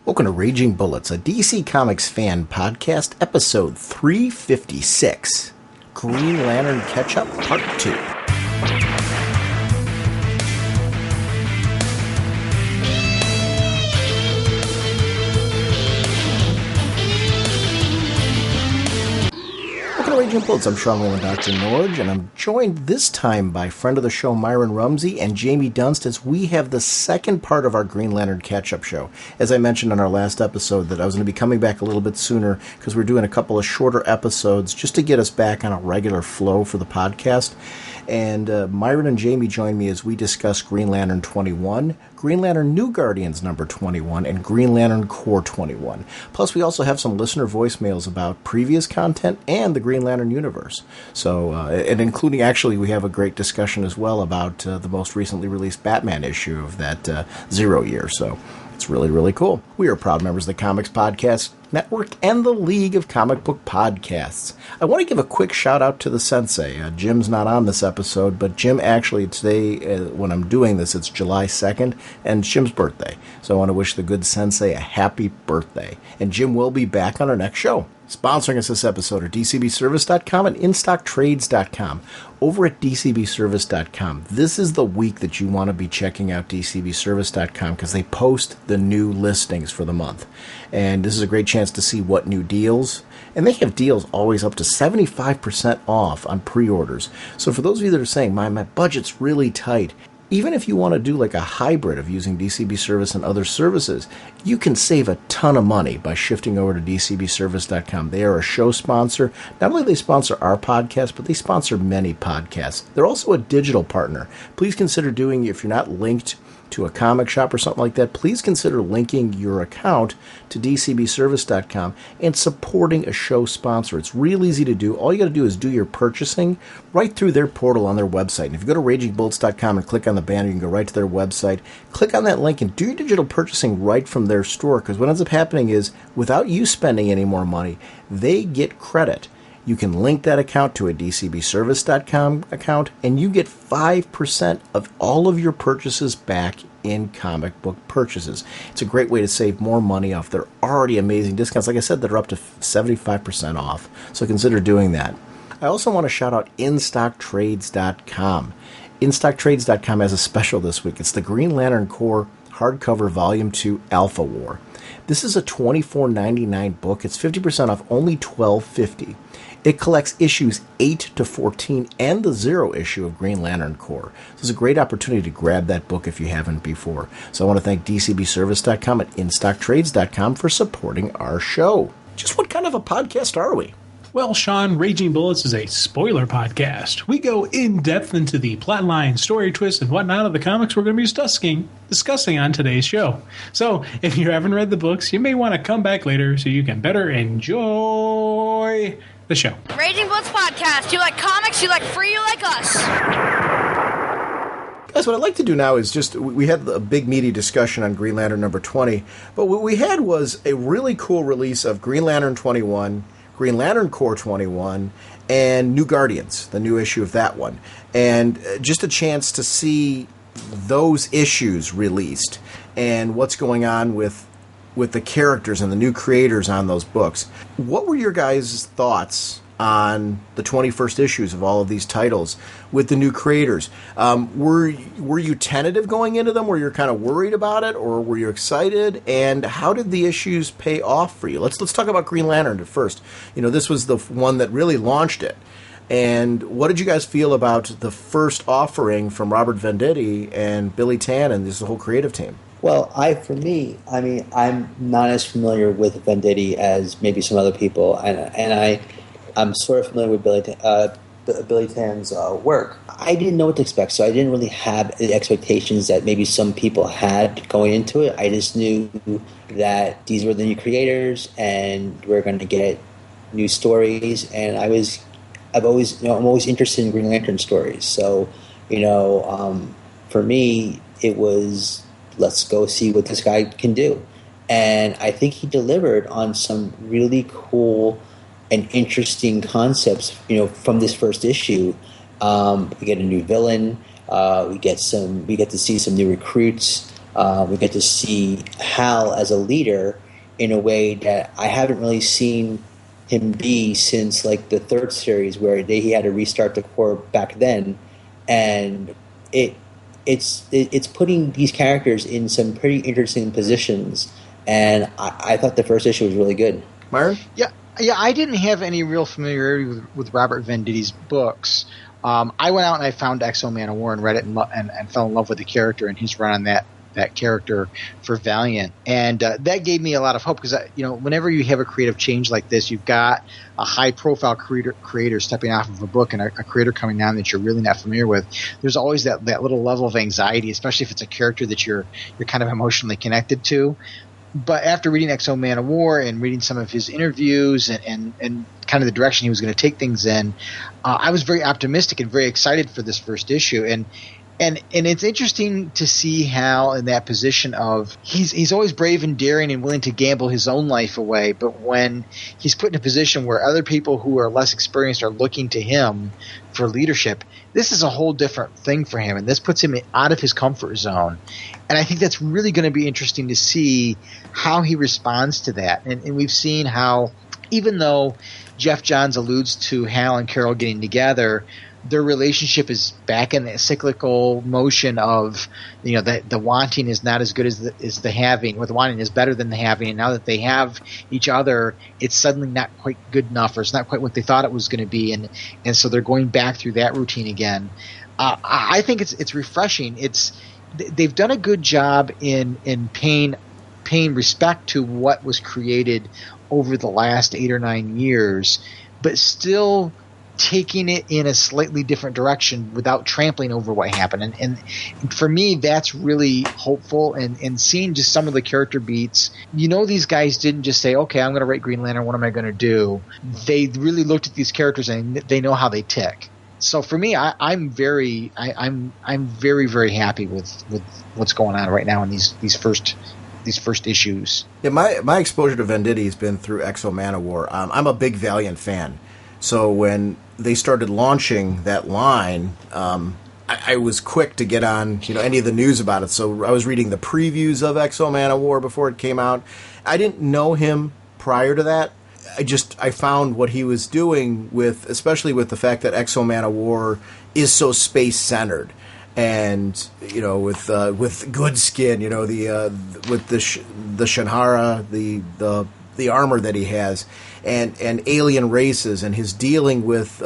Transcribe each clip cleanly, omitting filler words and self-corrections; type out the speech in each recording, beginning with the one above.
Welcome to Raging Bullets, a DC Comics fan podcast, episode 356, Green Lantern Catch-Up, Part 2. Raging Bullets. I'm Sean Wayland, drnorge, and I'm joined this time by friend of the show Myron Rumsey and Jamie Dunst as we have the second part of our Green Lantern catch-up show. As I mentioned on our last episode that I was going to be coming back a little bit sooner because we're doing a couple of shorter episodes just to get us back on a regular flow for the podcast. And Myron and Jamie join me as we discuss Green Lantern 21, Green Lantern New Guardians number 21, and Green Lantern Corps 21. Plus, we also have some listener voicemails about previous content and the Green Lantern universe. So, and including, actually, we have a great discussion as well about the most recently released Batman issue of that 0 year. So, it's really, really cool. We are proud members of the Comics Podcast Network and the League of Comic Book Podcasts. I want to give a quick shout out to the Sensei. Jim's not on this episode, but Jim actually today, when I'm doing this, it's July 2nd, and it's Jim's birthday. So I want to wish the good Sensei a happy birthday. And Jim will be back on our next show. Sponsoring us this episode are DCBService.com and InStockTrades.com. Over at DCBService.com, this is the week that you want to be checking out DCBService.com because they post the new listings for the month. And this is a great chance to see what new deals. And they have deals always up to 75% off on pre-orders. So for those of you that are saying, my budget's really tight, even if you want to do like a hybrid of using DCB Service and other services, you can save a ton of money by shifting over to DCBService.com. They are a show sponsor. Not only do they sponsor our podcast, but they sponsor many podcasts. They're also a digital partner. Please consider doing, if you're not linked to a comic shop or something like that, please consider linking your account to DCBService.com and supporting a show sponsor. It's real easy to do. All you got to do is do your purchasing right through their portal on their website. And if you go to RagingBullets.com and click on the banner, you can go right to their website. Click on that link and do your digital purchasing right from their store, because what ends up happening is, without you spending any more money, they get credit. You can link that account to a DCBService.com account, and you get 5% of all of your purchases back in comic book purchases. It's a great way to save more money off their already amazing discounts. Like I said, they're up to 75% off, so consider doing that. I also want to shout out InStockTrades.com. InStockTrades.com has a special this week. It's the Green Lantern Corps hardcover Volume 2 Alpha War. This is a $24.99 book. It's 50% off, only $12.50. It collects issues 8 to 14 and the 0 issue of Green Lantern Corps. So it's a great opportunity to grab that book if you haven't before. So I want to thank DCBService.com and InStockTrades.com for supporting our show. Just what kind of a podcast are we? Well, Sean, Raging Bullets is a spoiler podcast. We go in-depth into the plotline, story twists, and whatnot of the comics we're going to be discussing on today's show. So, if you haven't read the books, you may want to come back later so you can better enjoy the show. Raging Bullets podcast. You like comics, you like free, you like us. Guys, what I'd like to do now is just, we had a big meaty discussion on Green Lantern number 20, but what we had was a really cool release of Green Lantern 21, Green Lantern Corps 21, and New Guardians, the new issue of that one. And just a chance to see those issues released and what's going on with the characters and the new creators on those books. What were your guys' thoughts on the 21st issues of all of these titles with the new creators? Were you tentative going into them? Were you kind of worried about it, or were you excited? And how did the issues pay off for you? Let's talk about Green Lantern at first. You know, this was the one that really launched it. And what did you guys feel about the first offering from Robert Venditti and Billy Tan and this whole creative team? Well, I'm not as familiar with Venditti as maybe some other people, and I'm sort of familiar with Billy Tan's work. I didn't know what to expect, so I didn't really have the expectations that maybe some people had going into it. I just knew that these were the new creators, and we're going to get new stories. And I'm always interested in Green Lantern stories. So, for me, it was, let's go see what this guy can do. And I think he delivered on some really cool and interesting concepts, from this first issue. We get a new villain. We get to see some new recruits. We get to see Hal as a leader in a way that I haven't really seen him be since like the third series, where he had to restart the Corps back then, and it's putting these characters in some pretty interesting positions, and I thought the first issue was really good. Myron? Yeah, I didn't have any real familiarity with Robert Venditti's books. I went out and I found X-O Man of War and read it and fell in love with the character and his run on that character for Valiant, and that gave me a lot of hope, because whenever you have a creative change like this, you've got a high-profile creator stepping off of a book and a creator coming on that you're really not familiar with. There's always that little level of anxiety, especially if it's a character that you're kind of emotionally connected to. But after reading X-O Man of War and reading some of his interviews and kind of the direction he was going to take things in, I was very optimistic and very excited for this first issue. And it's interesting to see Hal in that position of he's always brave and daring and willing to gamble his own life away, but when he's put in a position where other people who are less experienced are looking to him for leadership, this is a whole different thing for him, and this puts him out of his comfort zone. And I think that's really going to be interesting to see how he responds to that. And we've seen how, even though Jeff Johns alludes to Hal and Carol getting together, their relationship is back in the cyclical motion of, the wanting is not as good as the having, or the wanting is better than the having. And now that they have each other, it's suddenly not quite good enough, or it's not quite what they thought it was going to be. And so they're going back through that routine again. I think it's refreshing. They've done a good job in paying respect to what was created over the last 8 or 9 years, but still taking it in a slightly different direction without trampling over what happened. And for me, that's really hopeful. And seeing just some of the character beats, these guys didn't just say, okay, I'm going to write Green Lantern, what am I going to do? They really looked at these characters and they know how they tick. So for me, I'm very, very happy with what's going on right now in these first issues. Yeah, my exposure to Venditti has been through X-O Man of War. I'm a big Valiant fan. So when they started launching that line, I was quick to get on any of the news about it. So I was reading the previews of X-O Man of War before it came out. I didn't know him prior to that. I found what he was doing especially with the fact that X-O Man of War is so space centered. And with Goodskin, with the Shinhara, the armor that he has, and alien races, and his dealing with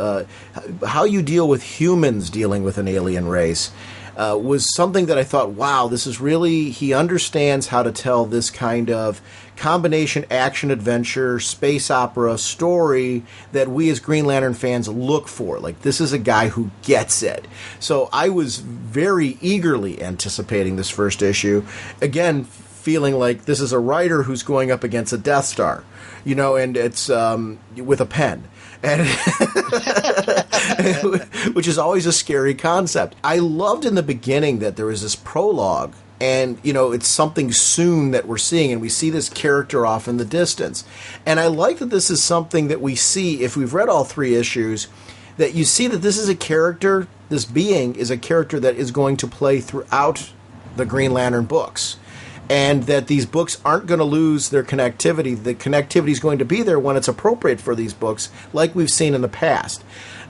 how you deal with humans dealing with an alien race, was something that I thought, wow, this is really, he understands how to tell this kind of combination action adventure space opera story that we as Green Lantern fans look for. Like, this is a guy who gets it. So I was very eagerly anticipating this first issue, again feeling like this is a writer who's going up against a Death Star, and it's with a pen. And which is always a scary concept. I loved in the beginning that there was this prologue, and it's something soon that we're seeing, and we see this character off in the distance. And I like that this is something that we see, if we've read all 3 issues, that you see that this is a character, this being is a character that is going to play throughout the Green Lantern books. And that these books aren't going to lose their connectivity. The connectivity is going to be there when it's appropriate for these books, like we've seen in the past.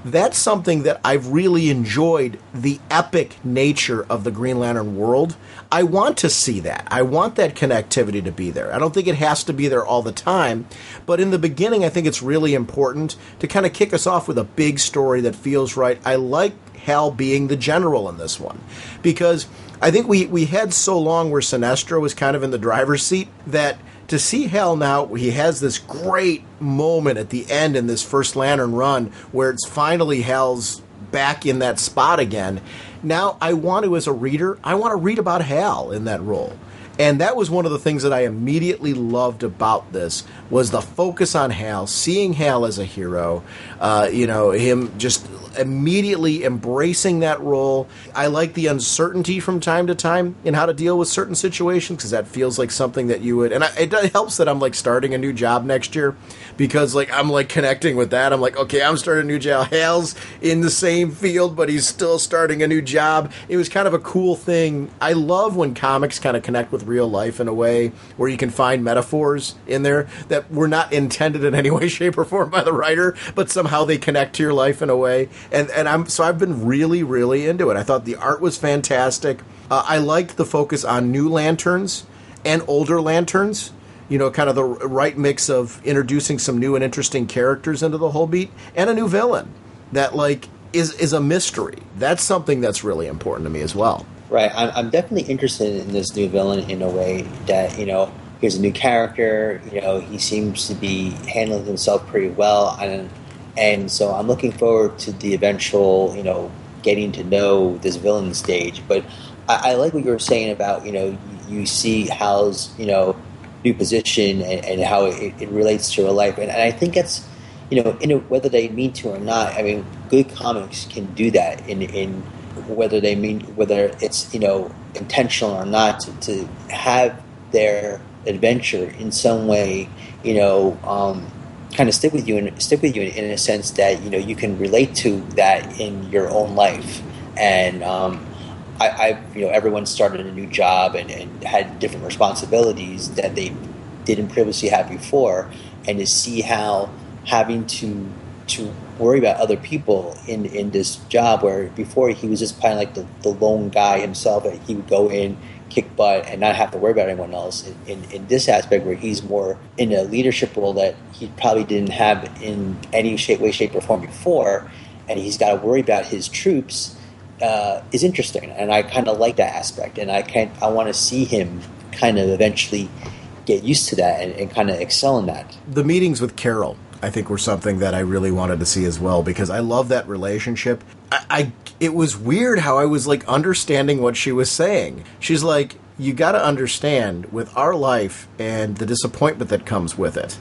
That's something that I've really enjoyed, the epic nature of the Green Lantern world. I want to see that. I want that connectivity to be there. I don't think it has to be there all the time, but in the beginning, I think it's really important to kind of kick us off with a big story that feels right. I like Hal being the general in this one, because I think we had so long where Sinestro was kind of in the driver's seat, that to see Hal now, he has this great moment at the end in this first Lantern run where it's finally Hal's back in that spot again. Now I want to, as a reader, I want to read about Hal in that role. And that was one of the things that I immediately loved about this, was the focus on Hal, seeing Hal as a hero, him just immediately embracing that role. I like the uncertainty from time to time in how to deal with certain situations, because that feels like something that you would, and it helps that I'm like starting a new job next year, because like I'm like connecting with that. I'm like, okay, I'm starting a new job. Hal's in the same field, but he's still starting a new job. It was kind of a cool thing. I love when comics kind of connect with real life in a way where you can find metaphors in there that were not intended in any way, shape, or form by the writer, but somehow they connect to your life in a way. And I've been really, really into it. I thought the art was fantastic. I liked the focus on new Lanterns and older Lanterns. Kind of the right mix of introducing some new and interesting characters into the whole beat, and a new villain that like is a mystery. That's something that's really important to me as well. Right. I'm definitely interested in this new villain in a way that, here's a new character. He seems to be handling himself pretty well. And so I'm looking forward to the eventual, getting to know this villain stage. But I like what you were saying about, you see Hal's, new position and how it relates to real life. And I think that's, whether they mean to or not, I mean, good comics can do that in whether it's, intentional or not, to have their adventure in some way, kind of stick with you in a sense that you can relate to that in your own life. And everyone started a new job and had different responsibilities that they didn't previously have before, and to see how having to worry about other people in this job, where before he was just kind of like the lone guy himself, that he would go in, kick butt, and not have to worry about anyone else. In this aspect, where he's more in a leadership role that he probably didn't have in any way, shape, or form before, and he's got to worry about his troops, is interesting, and I kind of like that aspect, and I want to see him kind of eventually get used to that and kind of excel in that. The meetings with Carol, I think, were something that I really wanted to see as well, because I love that relationship. It was weird how I was like understanding what she was saying. She's like, you got to understand, with our life and the disappointment that comes with it,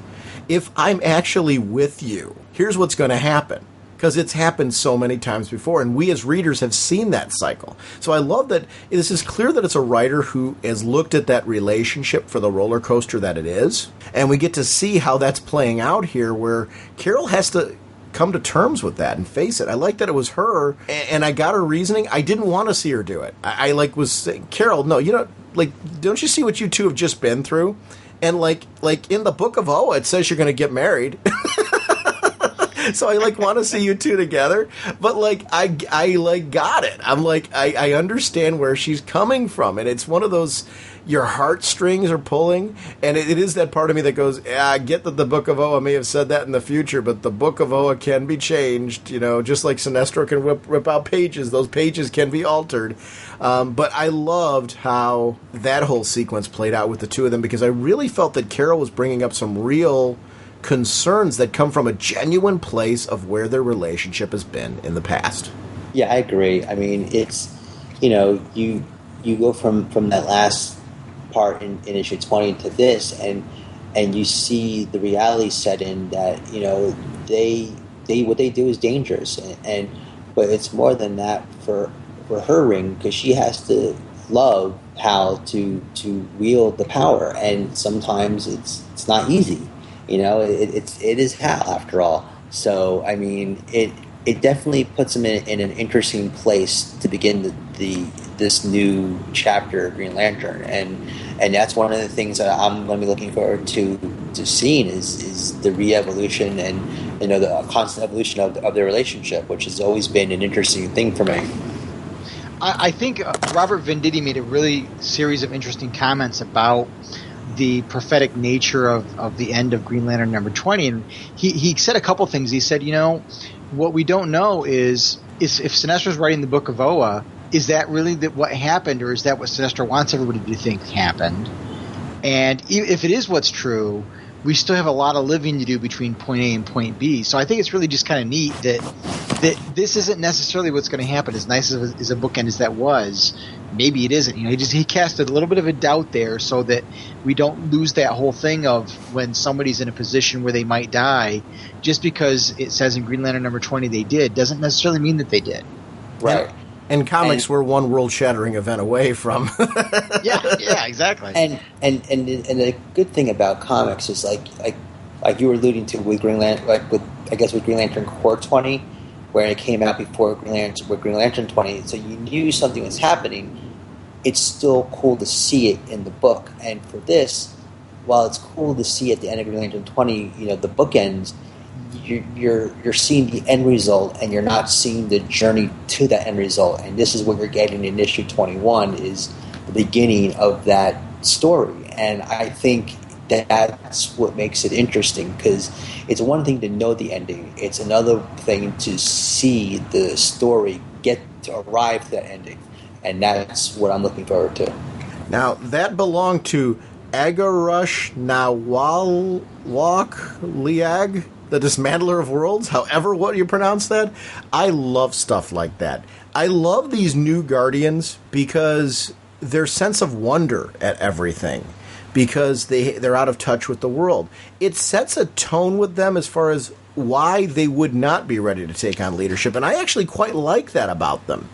if I'm actually with you, here's what's going to happen. Because it's happened so many times before, and we as readers have seen that cycle. So I love that this is clear that it's a writer who has looked at that relationship for the roller coaster that it is, and we get to see how that's playing out here, where Carol has to come to terms with that and face it. I like that it was her, and I got her reasoning. I didn't want to see her do it. I was saying, Carol, no, don't you see what you two have just been through? And like in the Book of Oa, it says you're going to get married. So I want to see you two together, but I got it. I'm I understand where she's coming from, and it's one of those, your heartstrings are pulling, and it is that part of me that goes, I get that the Book of Oa may have said that in the future, but the Book of Oa can be changed, just like Sinestro can rip out pages, those pages can be altered. But I loved how that whole sequence played out with the two of them, because I really felt that Carol was bringing up some real concerns that come from a genuine place of where their relationship has been in the past. Yeah, I agree. I mean, it's, you go from that last part in issue 20 to this, and you see the reality set in that, they what they do is dangerous, but it's more than that for her ring, because she has to love how to wield the power, and sometimes it's not easy. It is Hal after all. So I mean, it definitely puts him in an interesting place to begin this new chapter of Green Lantern, and that's one of the things that I'm going to be looking forward to seeing is the re-evolution and the constant evolution of their relationship, which has always been an interesting thing for me. I think Robert Venditti made a really series of interesting comments about the prophetic nature of the end of Green Lantern number 20, and he said a couple things. He said, what we don't know is if Sinestro's writing the Book of Oa, is that really what happened, or is that what Sinestro wants everybody to think happened? And if it is what's true, we still have a lot of living to do between point A and point B. So I think it's really just kind of neat that this isn't necessarily what's going to happen. As nice as a bookend as that was, maybe it isn't. He casted a little bit of a doubt there so that we don't lose that whole thing of when somebody's in a position where they might die, just because it says in Green Lantern number 20 they did, doesn't necessarily mean that they did. Right. In comics, we're one world-shattering event away from. yeah, exactly. And the good thing about comics is like you were alluding to with Green Lantern, with Green Lantern Corps 20, where it came out before Green Lantern 20, so you knew something was happening. It's still cool to see it in the book, and for this, while it's cool to see at the end of Green Lantern 20, the bookends. You're seeing the end result, and you're not seeing the journey to that end result. And this is what you're getting in issue 21 is the beginning of that story. And I think that's what makes it interesting, because it's one thing to know the ending. It's another thing to see the story get to arrive to that ending. And that's what I'm looking forward to. Now, that belonged to Agarush Nawalwak Liag, the Dismantler of Worlds, however what you pronounce that. I love stuff like that. I love these new Guardians because their sense of wonder at everything, because they're out of touch with the world. It sets a tone with them as far as why they would not be ready to take on leadership, and I actually quite like that about them.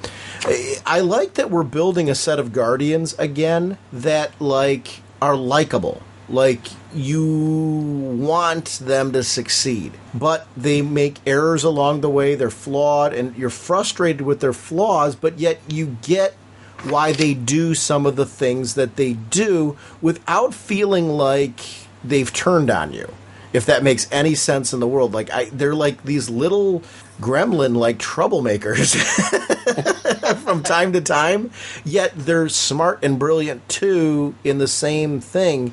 I like that we're building a set of Guardians again that are likable. You want them to succeed, but they make errors along the way. They're flawed, and you're frustrated with their flaws, but yet you get why they do some of the things that they do without feeling like they've turned on you, if that makes any sense in the world. They're like these little gremlin-like troublemakers from time to time, yet they're smart and brilliant too in the same thing.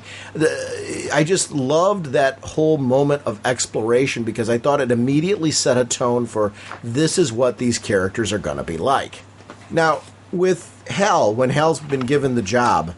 I just loved that whole moment of exploration because I thought it immediately set a tone for this is what these characters are going to be like. Now, with Hal, when Hal's been given the job,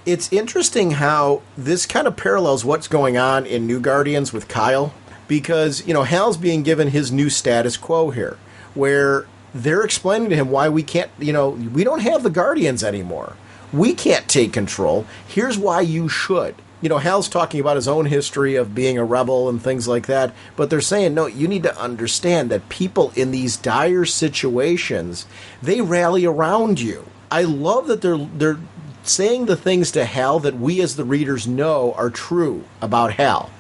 it's interesting how this kind of parallels what's going on in New Guardians with Kyle, because, Hal's being given his new status quo here, where they're explaining to him why we can't, we don't have the Guardians anymore. We can't take control. Here's why you should. Hal's talking about his own history of being a rebel and things like that, but they're saying, no, you need to understand that people in these dire situations, they rally around you. I love that they're saying the things to Hal that we as the readers know are true about Hal.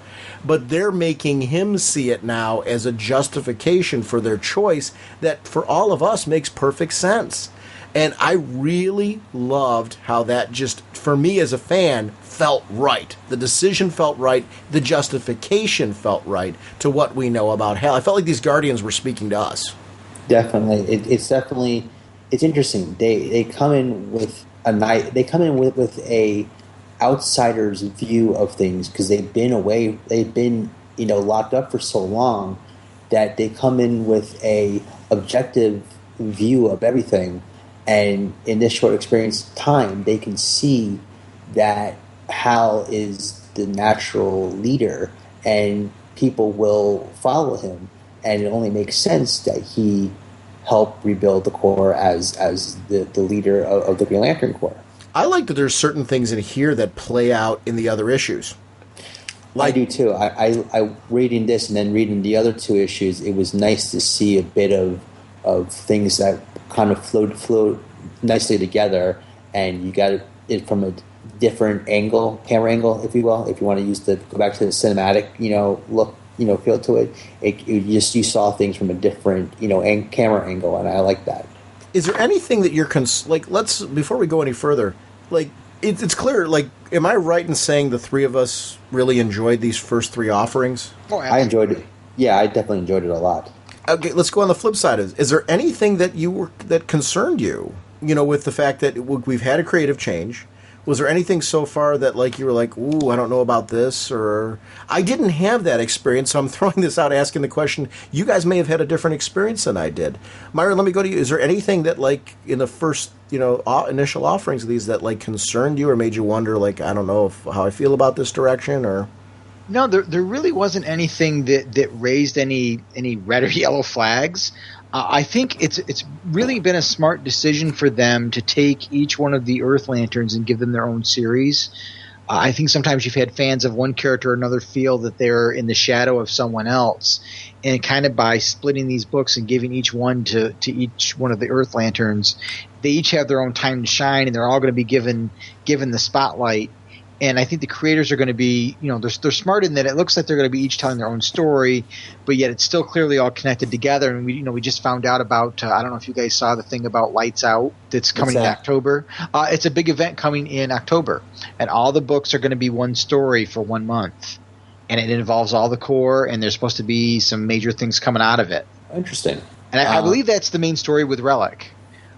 But they're making him see it now as a justification for their choice that for all of us makes perfect sense. And I really loved how that just, for me as a fan, felt right. The decision felt right. The justification felt right to what we know about Hal. I felt like these Guardians were speaking to us. Definitely. It's interesting. They come in with with a outsider's view of things because they've been locked up for so long that they come in with a objective view of everything, and in this short experience time they can see that Hal is the natural leader and people will follow him, and it only makes sense that he helped rebuild the Corps as the leader of the Green Lantern Corps. I like that there's certain things in here that play out in the other issues. I do too. I reading this and then reading the other two issues, it was nice to see a bit of things that kind of flowed nicely together, and you got it from a different angle, camera angle, if you will. If you want to go back to the cinematic, look, feel to it. You saw things from a different, camera angle, and I like that. Is there anything that you're let's, before we go any further, it's clear, am I right in saying the three of us really enjoyed these first three offerings? Oh, I enjoyed it. Yeah, I definitely enjoyed it a lot. Okay, let's go on the flip side. Is there anything that that concerned you, with the fact that we've had a creative change? Was there anything so far that you were like, ooh, I don't know about this, or I didn't have that experience, so I'm throwing this out, asking the question. You guys may have had a different experience than I did. Myron, let me go to you. Is there anything that in the first, initial offerings of these that concerned you or made you wonder, I don't know how I feel about this direction, or? No, there really wasn't anything that raised any red or yellow flags. I think it's really been a smart decision for them to take each one of the Earth Lanterns and give them their own series. I think sometimes you've had fans of one character or another feel that they're in the shadow of someone else, and kind of by splitting these books and giving each one to each one of the Earth Lanterns, they each have their own time to shine, and they're all going to be given the spotlight. And I think the creators are going to be, they're smart in that it looks like they're going to be each telling their own story, but yet it's still clearly all connected together. And we just found out about, I don't know if you guys saw the thing about Lights Out that's coming in October. It's a big event coming in October, and all the books are going to be one story for 1 month, and it involves all the core, and there's supposed to be some major things coming out of it. Interesting. And I believe that's the main story with Relic.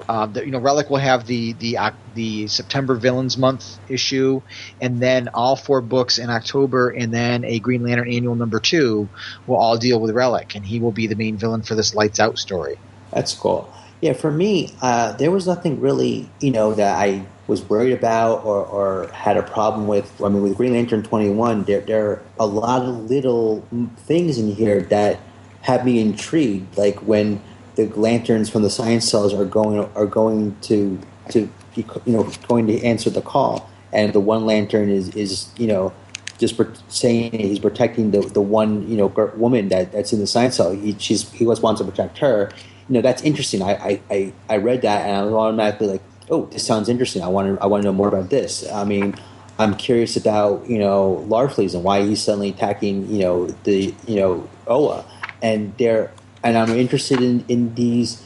Relic will have the September Villains Month issue, and then all 4 books in October, and then a Green Lantern Annual #2 will all deal with Relic, and he will be the main villain for this Lights Out story. That's cool. Yeah, for me, there was nothing really, that I was worried about or had a problem with. I mean, with Green Lantern 21, there are a lot of little things in here that have me intrigued, like when the lanterns from the science cells are going to answer the call, and the one lantern is just saying he's protecting the one woman that's in the science cell. He just wants to protect her. That's interesting. I read that and I was automatically like, oh, this sounds interesting. I want to know more about this. I mean, I'm curious about Larfleeze and why he's suddenly attacking Oa, and I'm interested in these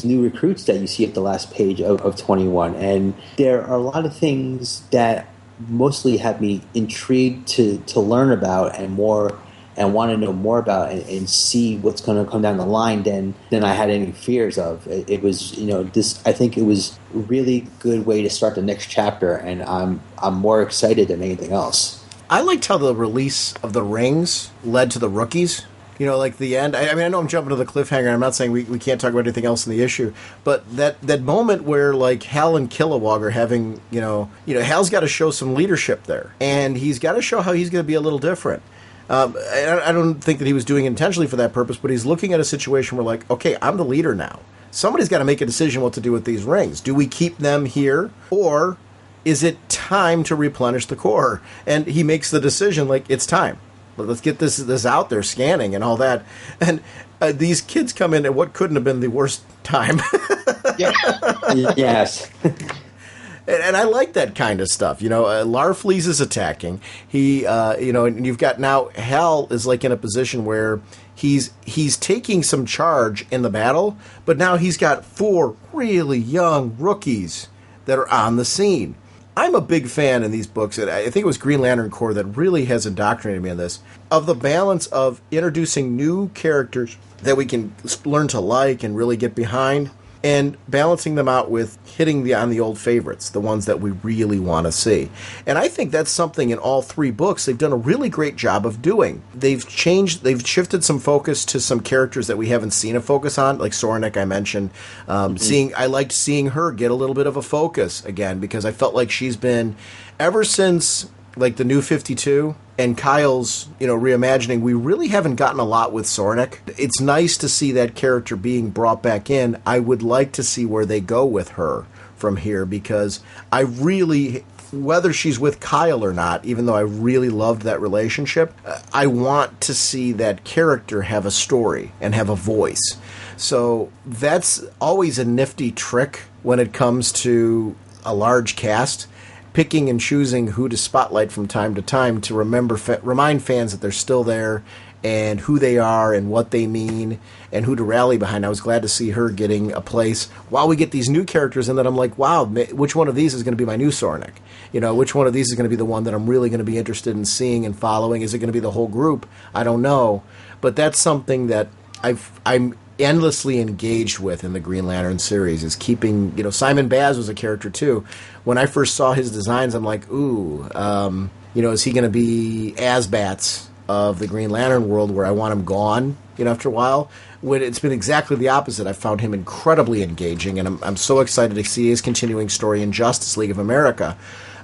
new recruits that you see at the last page of 21. And there are a lot of things that mostly have me intrigued to learn about and want to know more about and see what's going to come down the line than I had any fears of. It was, I think it was a really good way to start the next chapter, and I'm more excited than anything else. I liked how the release of the rings led to the rookies. Like the end. I mean, I know I'm jumping to the cliffhanger. And I'm not saying we can't talk about anything else in the issue, but that moment where like Hal and Kilowog are having, Hal's got to show some leadership there, and he's got to show how he's going to be a little different. I don't think that he was doing it intentionally for that purpose, but he's looking at a situation where like, okay, I'm the leader now. Somebody's got to make a decision what to do with these rings. Do we keep them here, or is it time to replenish the core? And he makes the decision like it's time. Let's get this out there, scanning and all that. And these kids come in at what couldn't have been the worst time. Yeah. Yes. And I like that kind of stuff. Larfleeze is attacking. He, and you've got now Hal is like in a position where he's taking some charge in the battle, but now he's got 4 really young rookies that are on the scene. I'm a big fan in these books, and I think it was Green Lantern Corps that really has indoctrinated me in this, of the balance of introducing new characters that we can learn to like and really get behind, and balancing them out with hitting on the old favorites, the ones that we really want to see. And I think that's something in all 3 books they've done a really great job of doing. They've shifted some focus to some characters that we haven't seen a focus on, like Soranik I mentioned. I liked seeing her get a little bit of a focus again, because I felt like she's been, ever since like the New 52 and Kyle's, reimagining, we really haven't gotten a lot with Soranik. It's nice to see that character being brought back in. I would like to see where they go with her from here, because I really, whether she's with Kyle or not, even though I really loved that relationship, I want to see that character have a story and have a voice. So that's always a nifty trick when it comes to a large cast, picking and choosing who to spotlight from time to time to remind fans that they're still there and who they are and what they mean and who to rally behind. I was glad to see her getting a place while we get these new characters in that I'm like, wow, which one of these is going to be my new Soranik? Which one of these is going to be the one that I'm really going to be interested in seeing and following? Is it going to be the whole group? I don't know. But that's something that I'm endlessly engaged with in the Green Lantern series, is keeping, Simon Baz was a character too. When I first saw his designs, I'm like, ooh, is he going to be Asbats of the Green Lantern world where I want him gone, after a while? When it's been exactly the opposite. I found him incredibly engaging, and I'm so excited to see his continuing story in Justice League of America.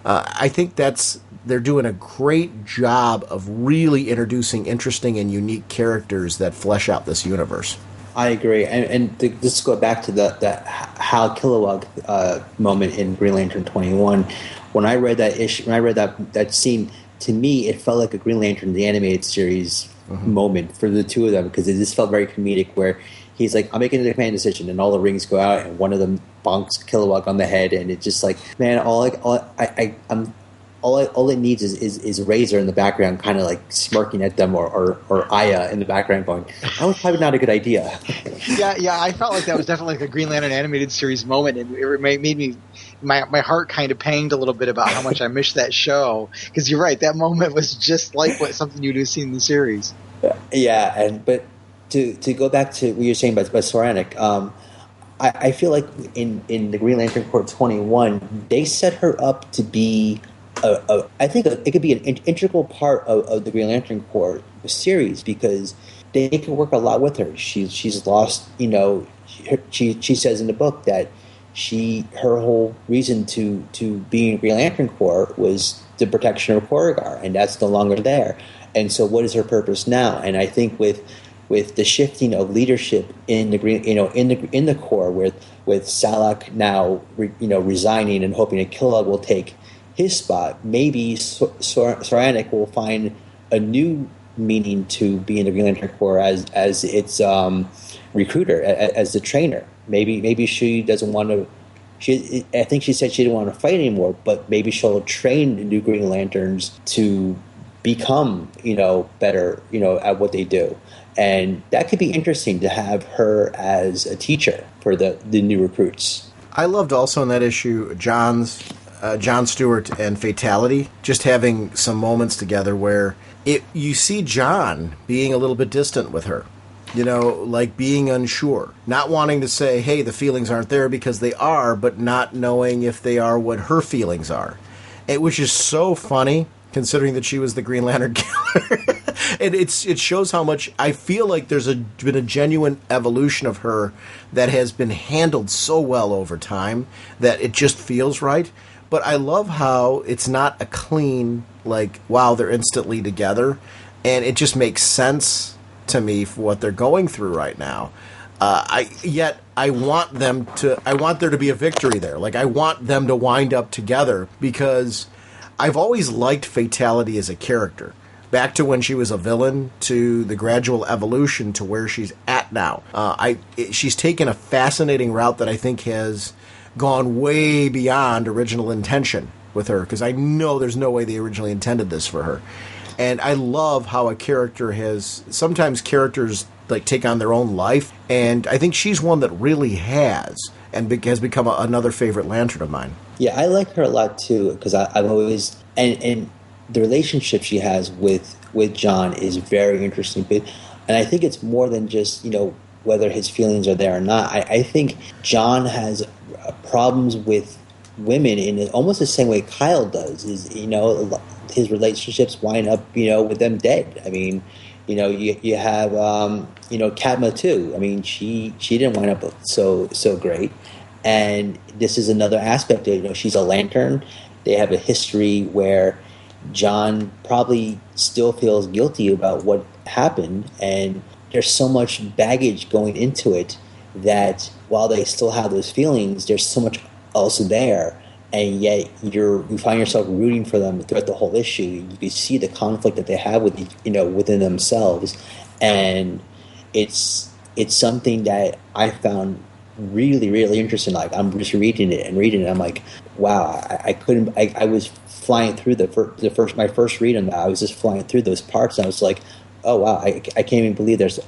I think that's they're doing a great job of really introducing interesting and unique characters that flesh out this universe. I agree, and just to go back to the Hal Kilowog moment in Green Lantern 21. When I read that issue, when I read that scene, to me it felt like a Green Lantern the animated series moment for the two of them, because it just felt very comedic. Where he's like, "I'm making a command decision," and all the rings go out, and one of them bonks Kilowog on the head, and it's just like, man, all it needs is Razor in the background, kind of like smirking at them, or Aya in the background going, that was probably not a good idea. Yeah, I felt like that was definitely like a Green Lantern animated series moment, and it made me, my heart kind of panged a little bit about how much I missed that show, because you're right, that moment was just like something you'd have seen in the series. Yeah, but to go back to what you're saying about Soranik, I feel like in the Green Lantern Corps 21, they set her up to be I think it could be an integral part of the Green Lantern Corps series, because they can work a lot with her. She's lost, she says in the book that her whole reason to be in Green Lantern Corps was the protection of Korrigar, and that's no longer there. And so, what is her purpose now? And I think with the shifting of leadership in the Green, in the Corps, with Salak now resigning and hoping that Kilowog will take his spot, maybe Soranik will find a new meaning to be in the Green Lantern Corps as its recruiter, as the trainer. Maybe she doesn't want to. I think she said she didn't want to fight anymore, but maybe she'll train the new Green Lanterns to become better at what they do, and that could be interesting to have her as a teacher for the new recruits. I loved also in that issue John Stewart and Fatality just having some moments together where you see John being a little bit distant with her, like being unsure, not wanting to say, hey, the feelings aren't there, because they are, but not knowing if they are what her feelings are, which is so funny considering that she was the Green Lantern killer. And it shows how much I feel like there's been a genuine evolution of her that has been handled so well over time that it just feels right. But I love how it's not a clean, like, wow, they're instantly together. And it just makes sense to me for what they're going through right now. I want there to be a victory there. Like, I want them to wind up together, because I've always liked Fatality as a character. Back to when she was a villain, to the gradual evolution to where she's at now. She's taken a fascinating route that I think has gone way beyond original intention with her, because I know there's no way they originally intended this for her. And I love how a character sometimes characters like take on their own life, and I think she's one that really has, and has become another favorite Lantern of mine. Yeah, I like her a lot too, because I've always, and the relationship she has with John is very interesting. And I think it's more than just whether his feelings are there or not. I think John has problems with women in almost the same way Kyle does. His relationships wind up with them dead. I mean, you have Katma too. I mean, she didn't wind up so great. And this is another aspect of she's a Lantern. They have a history where John probably still feels guilty about what happened, and there's so much baggage going into it that while they still have those feelings, there's so much else there, and yet you find yourself rooting for them throughout the whole issue. You can see the conflict that they have within themselves, and it's something that I found really, really interesting. Like, I'm just reading it, I'm like, wow, I was flying through my first read on that. I was just flying through those parts, and I was like, oh wow, I can't even believe there's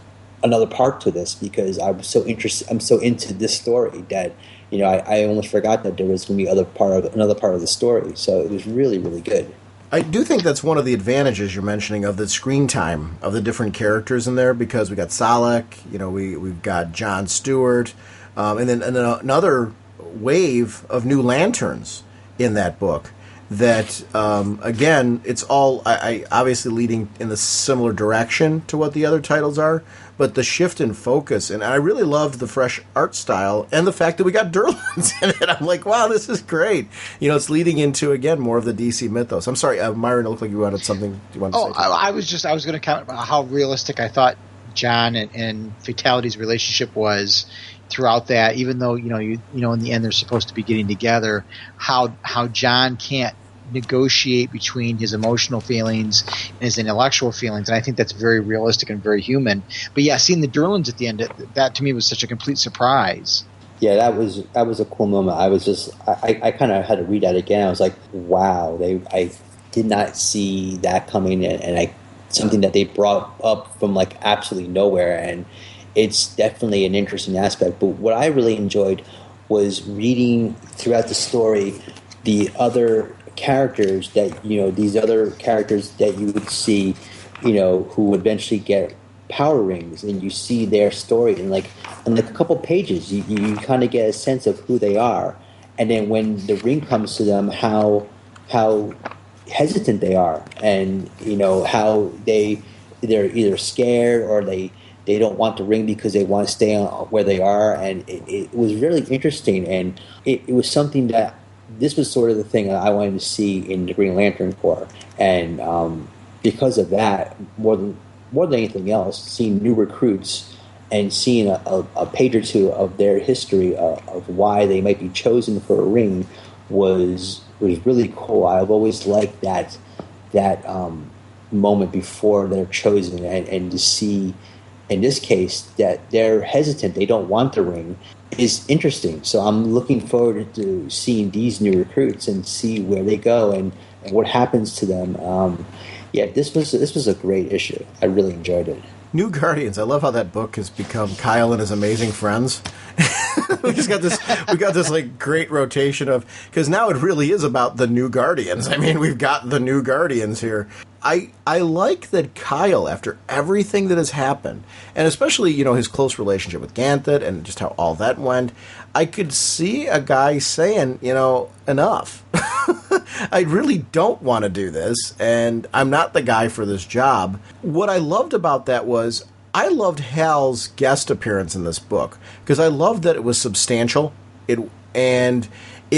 another part to this, because I'm so into this story that I almost forgot that there was going to be another part of the story. So it was really, really good. I do think that's one of the advantages you're mentioning of the screen time of the different characters in there, because we got Salak, we've got John Stewart, and then another wave of new Lanterns in that book. that, again, it's all I obviously leading in the similar direction to what the other titles are, but the shift in focus, and I really loved the fresh art style and the fact that we got Durlans in it. I'm like, wow, this is great. It's leading into, again, more of the DC mythos. I'm sorry, Myron, it looked like you wanted something. You wanted to say? I was going to comment about how realistic I thought John and Fatality's relationship was throughout that, even though in the end they're supposed to be getting together, how John can't negotiate between his emotional feelings and his intellectual feelings, and I think that's very realistic and very human. But yeah, seeing the Durlans at the end, that to me was such a complete surprise. Yeah, that was a cool moment. I was just I kind of had to read that again. I was like, wow, I did not see that coming in, and something that they brought up from like absolutely nowhere, and it's definitely an interesting aspect. But what I really enjoyed was reading throughout the story the other characters that these other characters that you would see, who would eventually get power rings, and you see their story, and like a couple pages, you kind of get a sense of who they are, and then when the ring comes to them, how hesitant they are, and how they're either scared or they don't want the ring because they want to stay on where they are, and it was really interesting, and it was something that this was sort of the thing that I wanted to see in the Green Lantern Corps, and because of that, more than anything else, seeing new recruits and seeing a page or two of their history of why they might be chosen for a ring was really cool. I've always liked that moment before they're chosen, and to see in this case that they're hesitant, they don't want the ring, is interesting. So I'm looking forward to seeing these new recruits and see where they go and what happens to them. This was a great issue. I really enjoyed it. New Guardians. I love how that book has become Kyle and his amazing friends. we got this like great rotation of, because now it really is about the New Guardians. I mean, we've got the New Guardians here. I like that Kyle, after everything that has happened, and especially, his close relationship with Ganthet and just how all that went, I could see a guy saying, enough. I really don't want to do this, and I'm not the guy for this job. What I loved about that was I loved Hal's guest appearance in this book, because I loved that it was substantial. It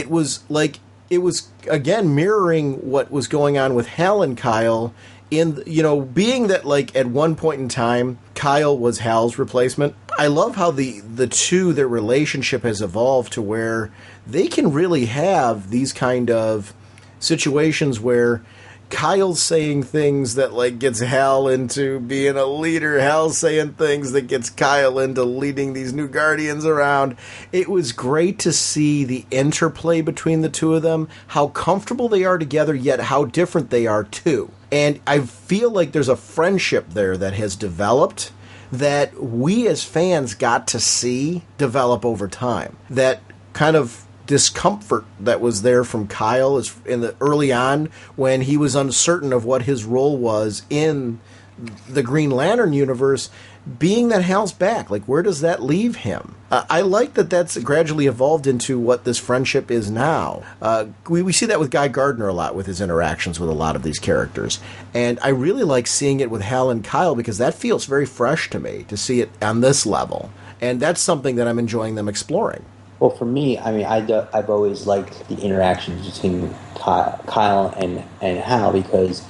was again mirroring what was going on with Hal and Kyle, in being that, like, at one point in time Kyle was Hal's replacement. I love how their relationship has evolved to where they can really have these kind of situations where Kyle's saying things that, like, gets Hal into being a leader. Hal's saying things that gets Kyle into leading these New Guardians around. It was great to see the interplay between the two of them, how comfortable they are together, yet how different they are too. And I feel like there's a friendship there that has developed that we as fans got to see develop over time. That kind of discomfort that was there from Kyle is in the early on when he was uncertain of what his role was in the Green Lantern universe, being that Hal's back, like, where does that leave him? I like that that's gradually evolved into what this friendship is now. We see that with Guy Gardner a lot with his interactions with a lot of these characters, and I really like seeing it with Hal and Kyle, because that feels very fresh to me to see it on this level, and that's something that I'm enjoying them exploring. Well, for me, I mean, I've always liked the interactions between Kyle and Hal, because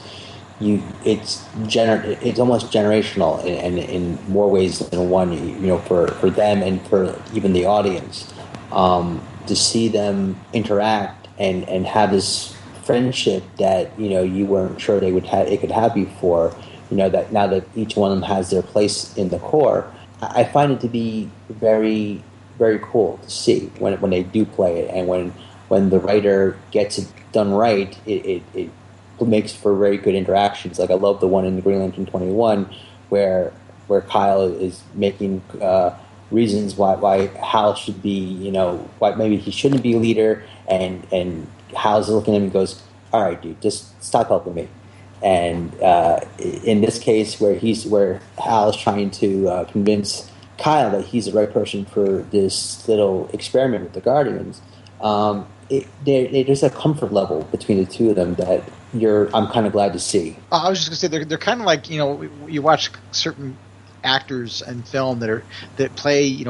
it's almost generational in more ways than one. For them and for even the audience, to see them interact and have this friendship that you weren't sure it could have before. That now that each one of them has their place in the Corps, I find it to be very, very cool to see when they do play it, and when the writer gets it done right, it makes for very good interactions. Like, I love the one in the Green Lantern 21 where Kyle is making reasons why Hal should be, why maybe he shouldn't be a leader, and Hal's looking at him and goes, "All right, dude, just stop helping me." And in this case, where Hal is trying to convince Kyle that he's the right person for this little experiment with the Guardians, there's a comfort level between the two of them that I'm kind of glad to see. I was just going to say they're kind of like, you watch certain actors in film that play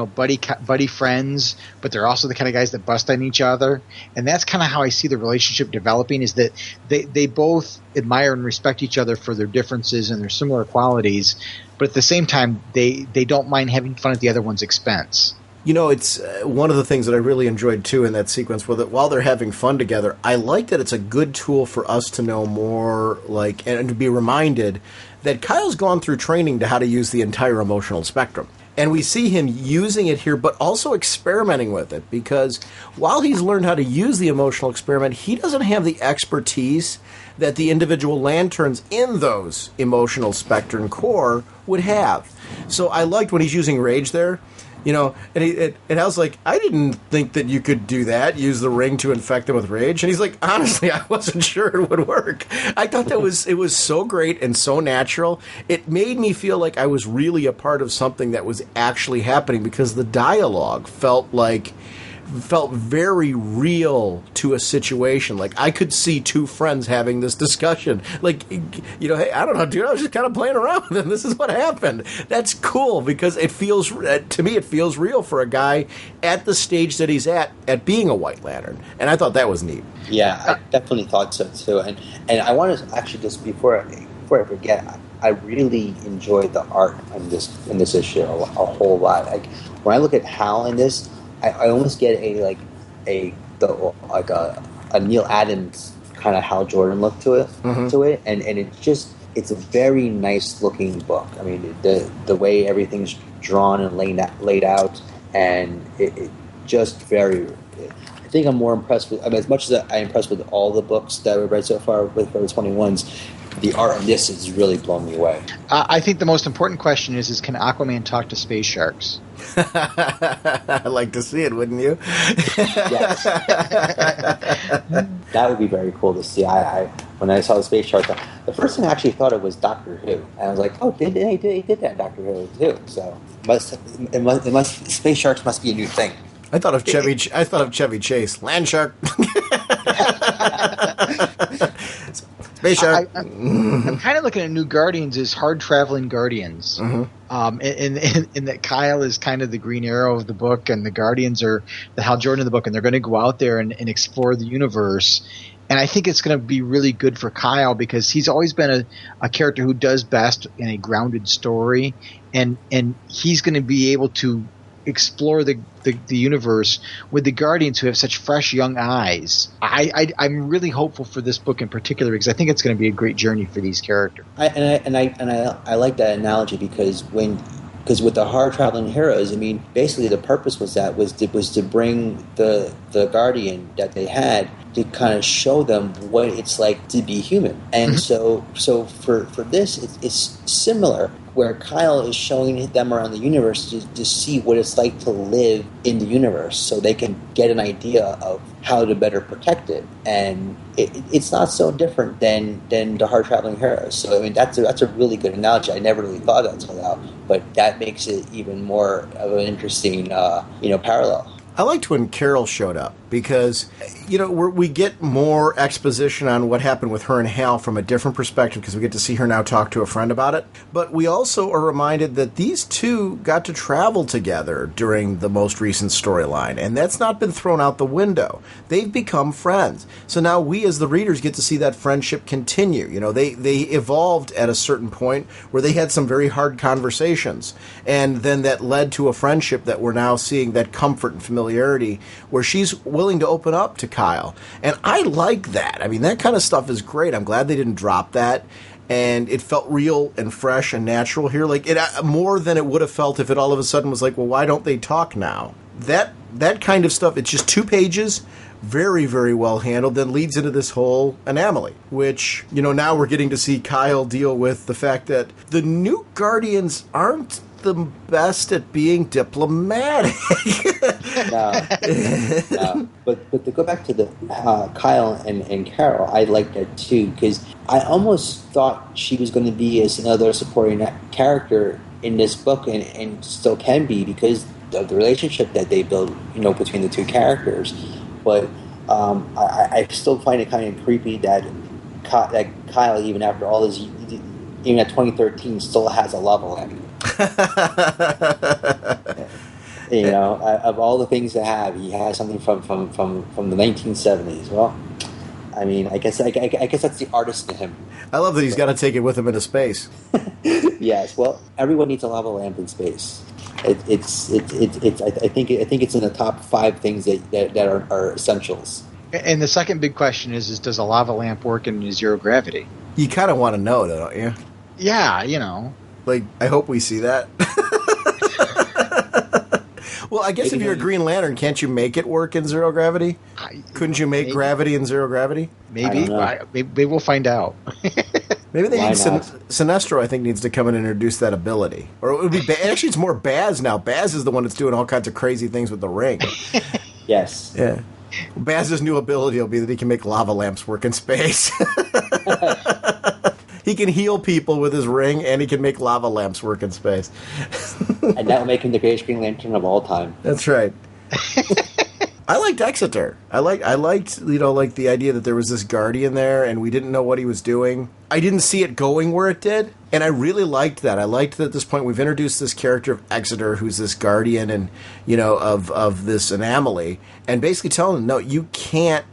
buddy friends, but they're also the kind of guys that bust on each other, and that's kind of how I see the relationship developing. Is that they both admire and respect each other for their differences and their similar qualities, but at the same time they don't mind having fun at the other one's expense. It's one of the things that I really enjoyed, too, in that sequence, was that while they're having fun together, I like that it's a good tool for us to know more, and to be reminded that Kyle's gone through training to how to use the entire emotional spectrum. And we see him using it here, but also experimenting with it, because while he's learned how to use the emotional experiment, he doesn't have the expertise that the individual lanterns in those emotional spectrum core would have. So I liked when he's using rage there. And I was like, I didn't think that you could do that, use the ring to infect them with rage. And he's like, honestly, I wasn't sure it would work. I thought it was so great and so natural. It made me feel like I was really a part of something that was actually happening, because the dialogue felt very real to a situation. Like, I could see two friends having this discussion. Like, hey, I don't know, dude, I was just kind of playing around with it, and this is what happened. That's cool, because it feels, to me, it feels real for a guy at the stage that he's at being a White Lantern. And I thought that was neat. Yeah, I definitely thought so, too. And I want to actually, just before I forget, I really enjoyed the art in this issue a whole lot. Like, when I look at Hal in this, I almost get a Neil Adams kind of Hal Jordan look to it, and it's a very nice looking book. I mean, the way everything's drawn and laid out, and it just very. I think I'm more impressed with. I mean, as much as I'm impressed with all the books that we've read so far with Forever 21s, the art on this has really blown me away. I think the most important question is can Aquaman talk to space sharks? I'd like to see it, wouldn't you? Yes. That would be very cool to see. When I saw the space shark, the first thing I actually thought it was Doctor Who, and I was like, "Oh, he did that in Doctor Who too." So space sharks must be a new thing. I thought of Chevy Chase, land shark. Space shark. I'm kind of looking at New Guardians as hard traveling Guardians. Mm-hmm. In that Kyle is kind of the Green Arrow of the book, and the Guardians are the Hal Jordan of the book, and they're going to go out there and explore the universe. And I think it's going to be really good for Kyle, because he's always been a character who does best in a grounded story, and he's going to be able to explore the universe with the Guardians, who have such fresh young eyes. I'm really hopeful for this book in particular, because I think it's going to be a great journey for these characters. I like that analogy, because with the hard traveling heroes, I mean, basically the purpose was to bring the Guardian that they had to kind of show them what it's like to be human. And so for this, it's similar, where Kyle is showing them around the universe to see what it's like to live in the universe, so they can get an idea of how to better protect it. And it's not so different than the hard traveling heroes. So I mean, that's a really good analogy. I never really thought of that until now, but that makes it even more of an interesting parallel. I liked when Carol showed up, because, we get more exposition on what happened with her and Hal from a different perspective, because we get to see her now talk to a friend about it. But we also are reminded that these two got to travel together during the most recent storyline, and that's not been thrown out the window. They've become friends. So now we as the readers get to see that friendship continue. They evolved at a certain point where they had some very hard conversations, and then that led to a friendship that we're now seeing, that comfort and familiarity, where she's willing to open up to Kyle. And I like that. I mean, that kind of stuff is great. I'm glad they didn't drop that. And it felt real and fresh and natural here. Like, it more than it would have felt if it all of a sudden was like, well, why don't they talk now? That kind of stuff, it's just 2 pages, very, very well handled, then leads into this whole anomaly, which, now we're getting to see Kyle deal with the fact that the new Guardians aren't the best at being diplomatic. No. But to go back to the Kyle and Carol, I like that too, because I almost thought she was going to be as another supporting character in this book, and still can be, because of the relationship that they build, between the two characters. But I still find it kind of creepy that Kyle, even after all this, even at 2013, still has a lava lamp. Of all the things to have, he has something from the 1970s. Well, I mean, I guess that's the artist in him. I love that he's got to take it with him into space. Yes, well, everyone needs a lava lamp in space. I think it's in the top 5 things that are essentials. And the second big question is does a lava lamp work in zero gravity? You kind of want to know, don't you? Yeah, Like, I hope we see that. Well, I guess if you're a Green Lantern, can't you make it work in zero gravity? Couldn't you make gravity in zero gravity? Maybe. Maybe we'll find out. Maybe they need Sinestro, I think, needs to come in and introduce that ability. Or it would be actually, it's more Baz now. Baz is the one that's doing all kinds of crazy things with the ring. Yes. Yeah. Baz's new ability will be that he can make lava lamps work in space. He can heal people with his ring, and he can make lava lamps work in space. And that will make him the greatest Green Lantern of all time. That's right. I liked Exeter. I liked like the idea that there was this Guardian there, and we didn't know what he was doing. I didn't see it going where it did, and I really liked that. I liked that at this point we've introduced this character of Exeter, who's this Guardian, and of this anomaly, and basically telling him, no, you can't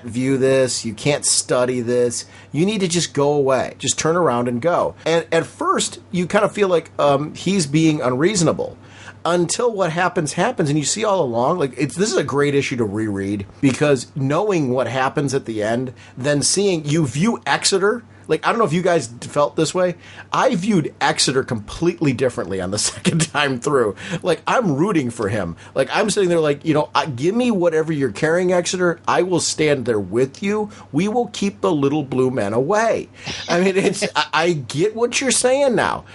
view this, you can't study this, you need to just go away, just turn around and go. And at first, you kind of feel like he's being unreasonable. Until what happens, and you see all along, this is a great issue to reread, because knowing what happens at the end, then seeing, you view Exeter, I don't know if you guys felt this way, I viewed Exeter completely differently on the second time through. I'm rooting for him. I'm sitting there give me whatever you're carrying, Exeter, I will stand there with you, we will keep the little blue men away. I mean, I get what you're saying now.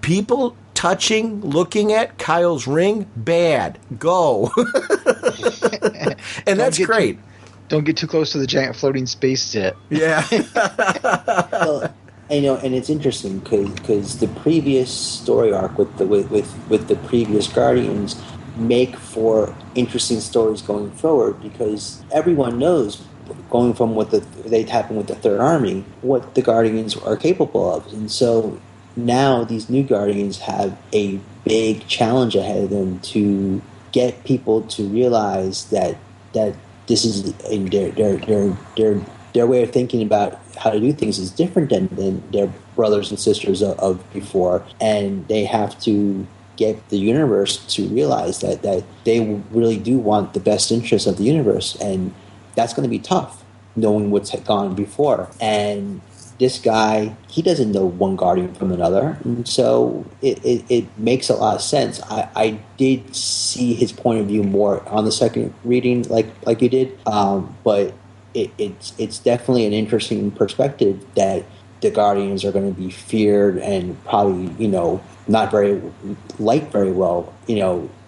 People touching, looking at Kyle's ring, bad. Go. And that's great. Don't get too close to the giant floating space jet. Yeah. Well, and it's interesting because the previous story arc with the previous Guardians make for interesting stories going forward, because everyone knows, going from what they happened with the Third Army, what the Guardians are capable of, and so now these new Guardians have a big challenge ahead of them to get people to realize that this is their way of thinking about how to do things is different than their brothers and sisters of before, and they have to get the universe to realize that they really do want the best interests of the universe, and that's going to be tough, knowing what's gone before. And this guy, he doesn't know one Guardian from another, and so it makes a lot of sense. I did see his point of view more on the second reading, like you did, but it's definitely an interesting perspective that the Guardians are going to be feared and probably not very liked very well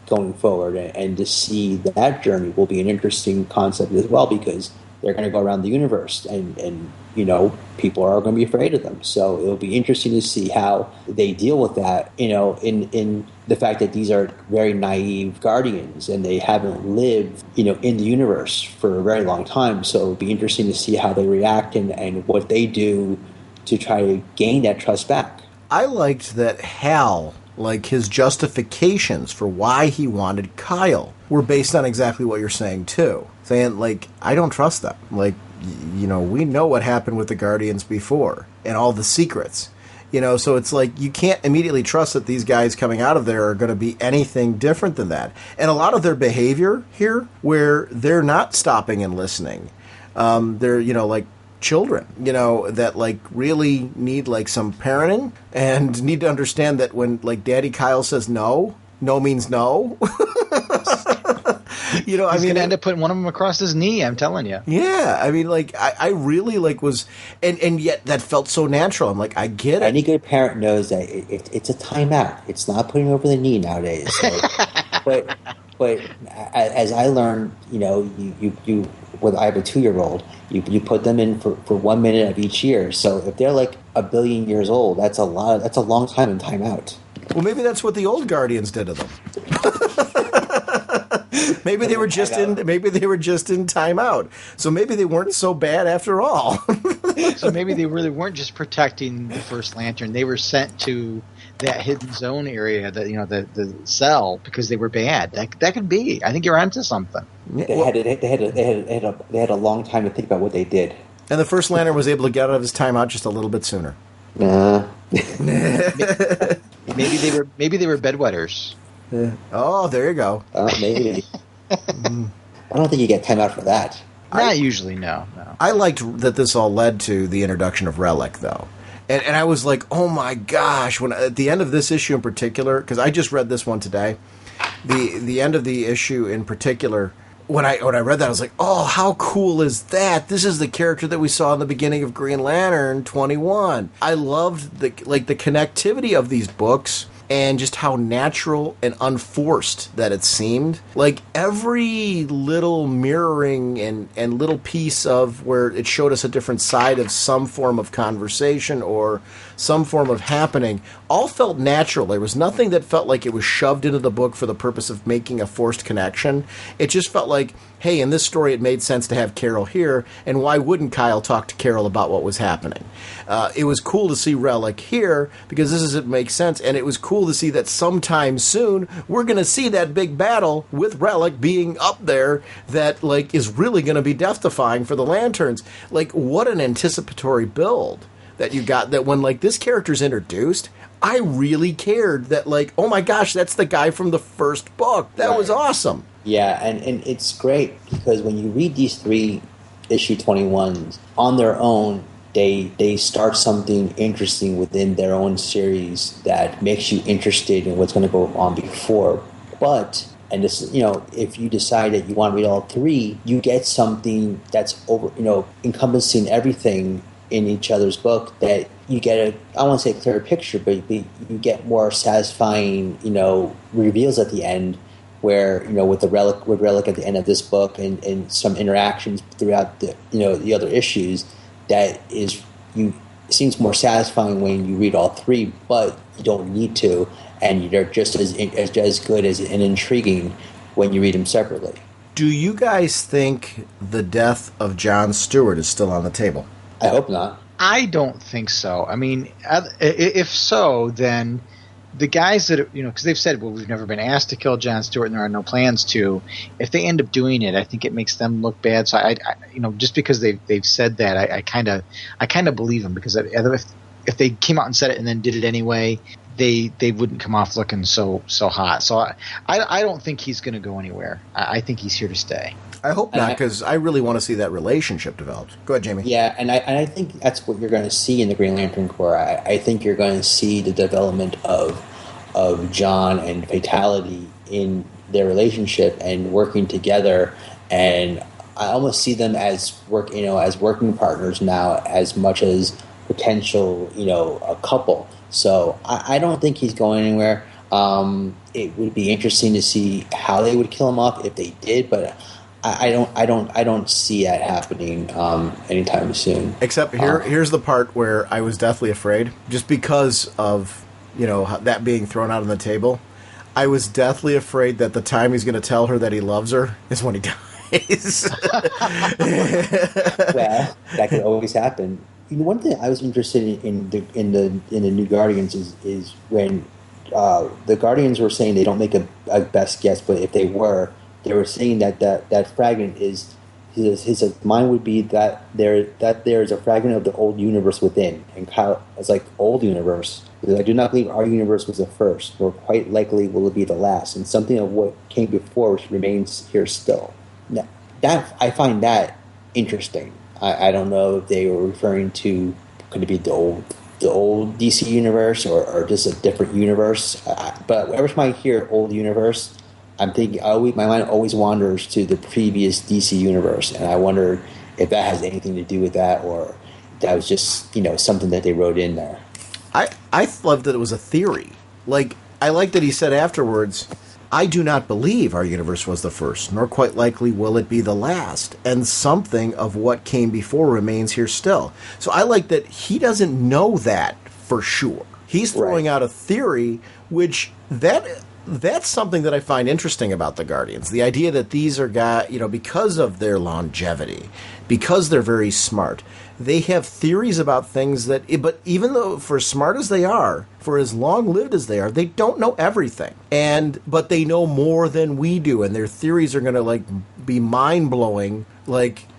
going forward, and to see that journey will be an interesting concept as well, because they're going to go around the universe, and people are going to be afraid of them. So it'll be interesting to see how they deal with that, in the fact that these are very naive Guardians and they haven't lived, in the universe for a very long time. So it'll be interesting to see how they react and what they do to try to gain that trust back. I liked that Hal, his justifications for why he wanted Kyle were based on exactly what you're saying too. Saying, I don't trust them. We know what happened with the Guardians before and all the secrets. So it's you can't immediately trust that these guys coming out of there are going to be anything different than that. And a lot of their behavior here, where they're not stopping and listening, they're, children, that really need some parenting and need to understand that when Daddy Kyle says no means no. He's going to end up putting one of them across his knee, I'm telling you. Yeah, I mean, I really was, and yet that felt so natural. I'm I get it. Any good parent knows that it's a timeout. It's not putting over the knee nowadays. So, but as I learned, you when I have a 2-year-old, you put them in for 1 minute of each year. So if they're a billion years old, that's a long time in timeout. Well, maybe that's what the old Guardians did to them. Maybe they were just in timeout. So maybe they weren't so bad after all. So maybe they really weren't just protecting the First Lantern. They were sent to that hidden zone area, the cell, because they were bad. That could be. I think you're onto something. They had a long time to think about what they did. And the First Lantern was able to get out of his timeout just a little bit sooner. Nah. Maybe they were bedwetters. Oh, there you go. Maybe. I don't think you get time out for that. Not usually, no. I liked that this all led to the introduction of Relic, though. And I was like, oh my gosh, when at the end of this issue in particular, because I just read this one today, the end of the issue in particular, when I read that, I was like, oh, how cool is that? This is the character that we saw in the beginning of Green Lantern 21. I loved the connectivity of these books and just how natural and unforced that it seemed. Like every little mirroring and little piece of where it showed us a different side of some form of conversation or some form of happening all felt natural. There was nothing that felt like it was shoved into the book for the purpose of making a forced connection. It just felt like, hey, in this story it made sense to have Carol here, and why wouldn't Kyle talk to Carol about what was happening? It was cool to see Relic here, because it makes sense, and it was cool to see that sometime soon we're going to see that big battle with Relic being up there that, like, is really going to be death-defying for the Lanterns. Like, what an anticipatory build that you got, that when, like, this character's introduced, I really cared that, like, oh my gosh, that's the guy from the first book. That was awesome. Yeah, and it's great because when you read these 3 issue 21s on their own, they start something interesting within their own series that makes you interested in what's going to go on before. But, and this, if you decide that you want to read all 3, you get something that's encompassing everything in each other's book, that you get I won't say a clearer picture, but you get more satisfying, reveals at the end, where, with Relic at the end of this book and some interactions throughout the other issues, that seems more satisfying when you read all 3, but you don't need to, and they're just as good as and intriguing when you read them separately. Do you guys think the death of John Stewart is still on the table? I hope not. I don't think so. I mean, if so, then the guys that, because they've said, well, we've never been asked to kill John Stewart and there are no plans to. If they end up doing it, I think it makes them look bad. So I just because they've said that, I kind of believe them, because if they came out and said it and then did it anyway, they wouldn't come off looking so hot. So I don't think he's going to go anywhere. I think he's here to stay. I hope not, because I really want to see that relationship developed. Go ahead, Jamie. Yeah, and I think that's what you're going to see in the Green Lantern Corps. I think you're going to see the development of John and Fatality in their relationship and working together, and I almost see them as working partners now, as much as potential a couple. So I don't think he's going anywhere. It would be interesting to see how they would kill him off if they did, but I don't see that happening anytime soon. Except here's the part where I was deathly afraid, just because of that being thrown out on the table. I was deathly afraid that the time he's going to tell her that he loves her is when he dies. Well, that could always happen. One thing I was interested in the New Guardians is when the Guardians were saying they don't make a best guess, but if they were saying that fragment is his mind would be that there is a fragment of the old universe within, and Kyle was like, old universe. I do not believe our universe was the first, nor quite likely will it be the last, and something of what came before which remains here still. Now, that I find that interesting. I don't know if they were referring to, could it be the old DC universe or just a different universe? But every time I hear old universe, I'm thinking, my mind always wanders to the previous DC universe, and I wonder if that has anything to do with that, or that was just something that they wrote in there. I loved that it was a theory. Like, I like that he said afterwards, I do not believe our universe was the first, nor quite likely will it be the last, and something of what came before remains here still. So I like that he doesn't know that for sure. He's throwing out a theory, which that that's something that I find interesting about the Guardians. The idea that these are guys, because of their longevity, because they're very smart, they have theories about things but even though for as smart as they are, for as long-lived as they are, they don't know everything. But they know more than we do, and their theories are going to be mind-blowing.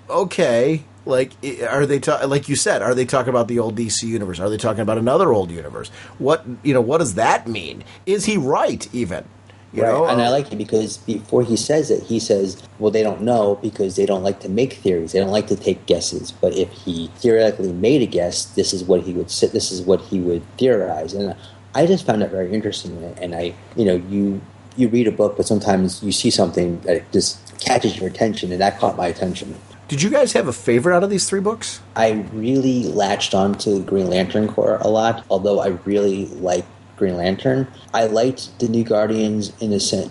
Okay, are they like you said? Are they talking about the old DC universe? Are they talking about another old universe? What does that mean? Is he right? Even right. And I like it because before he says it, he says, "Well, they don't know because they don't like to make theories. They don't like to take guesses. But if he theoretically made a guess, this is what he would sit. This is what he would theorize." And I just found that very interesting. And you read a book, but sometimes you see something that just catches your attention, and that caught my attention. Did you guys have a favorite out of these 3 books? I really latched on to Green Lantern Corps a lot, although I really like Green Lantern. I liked the New Guardians in a sense,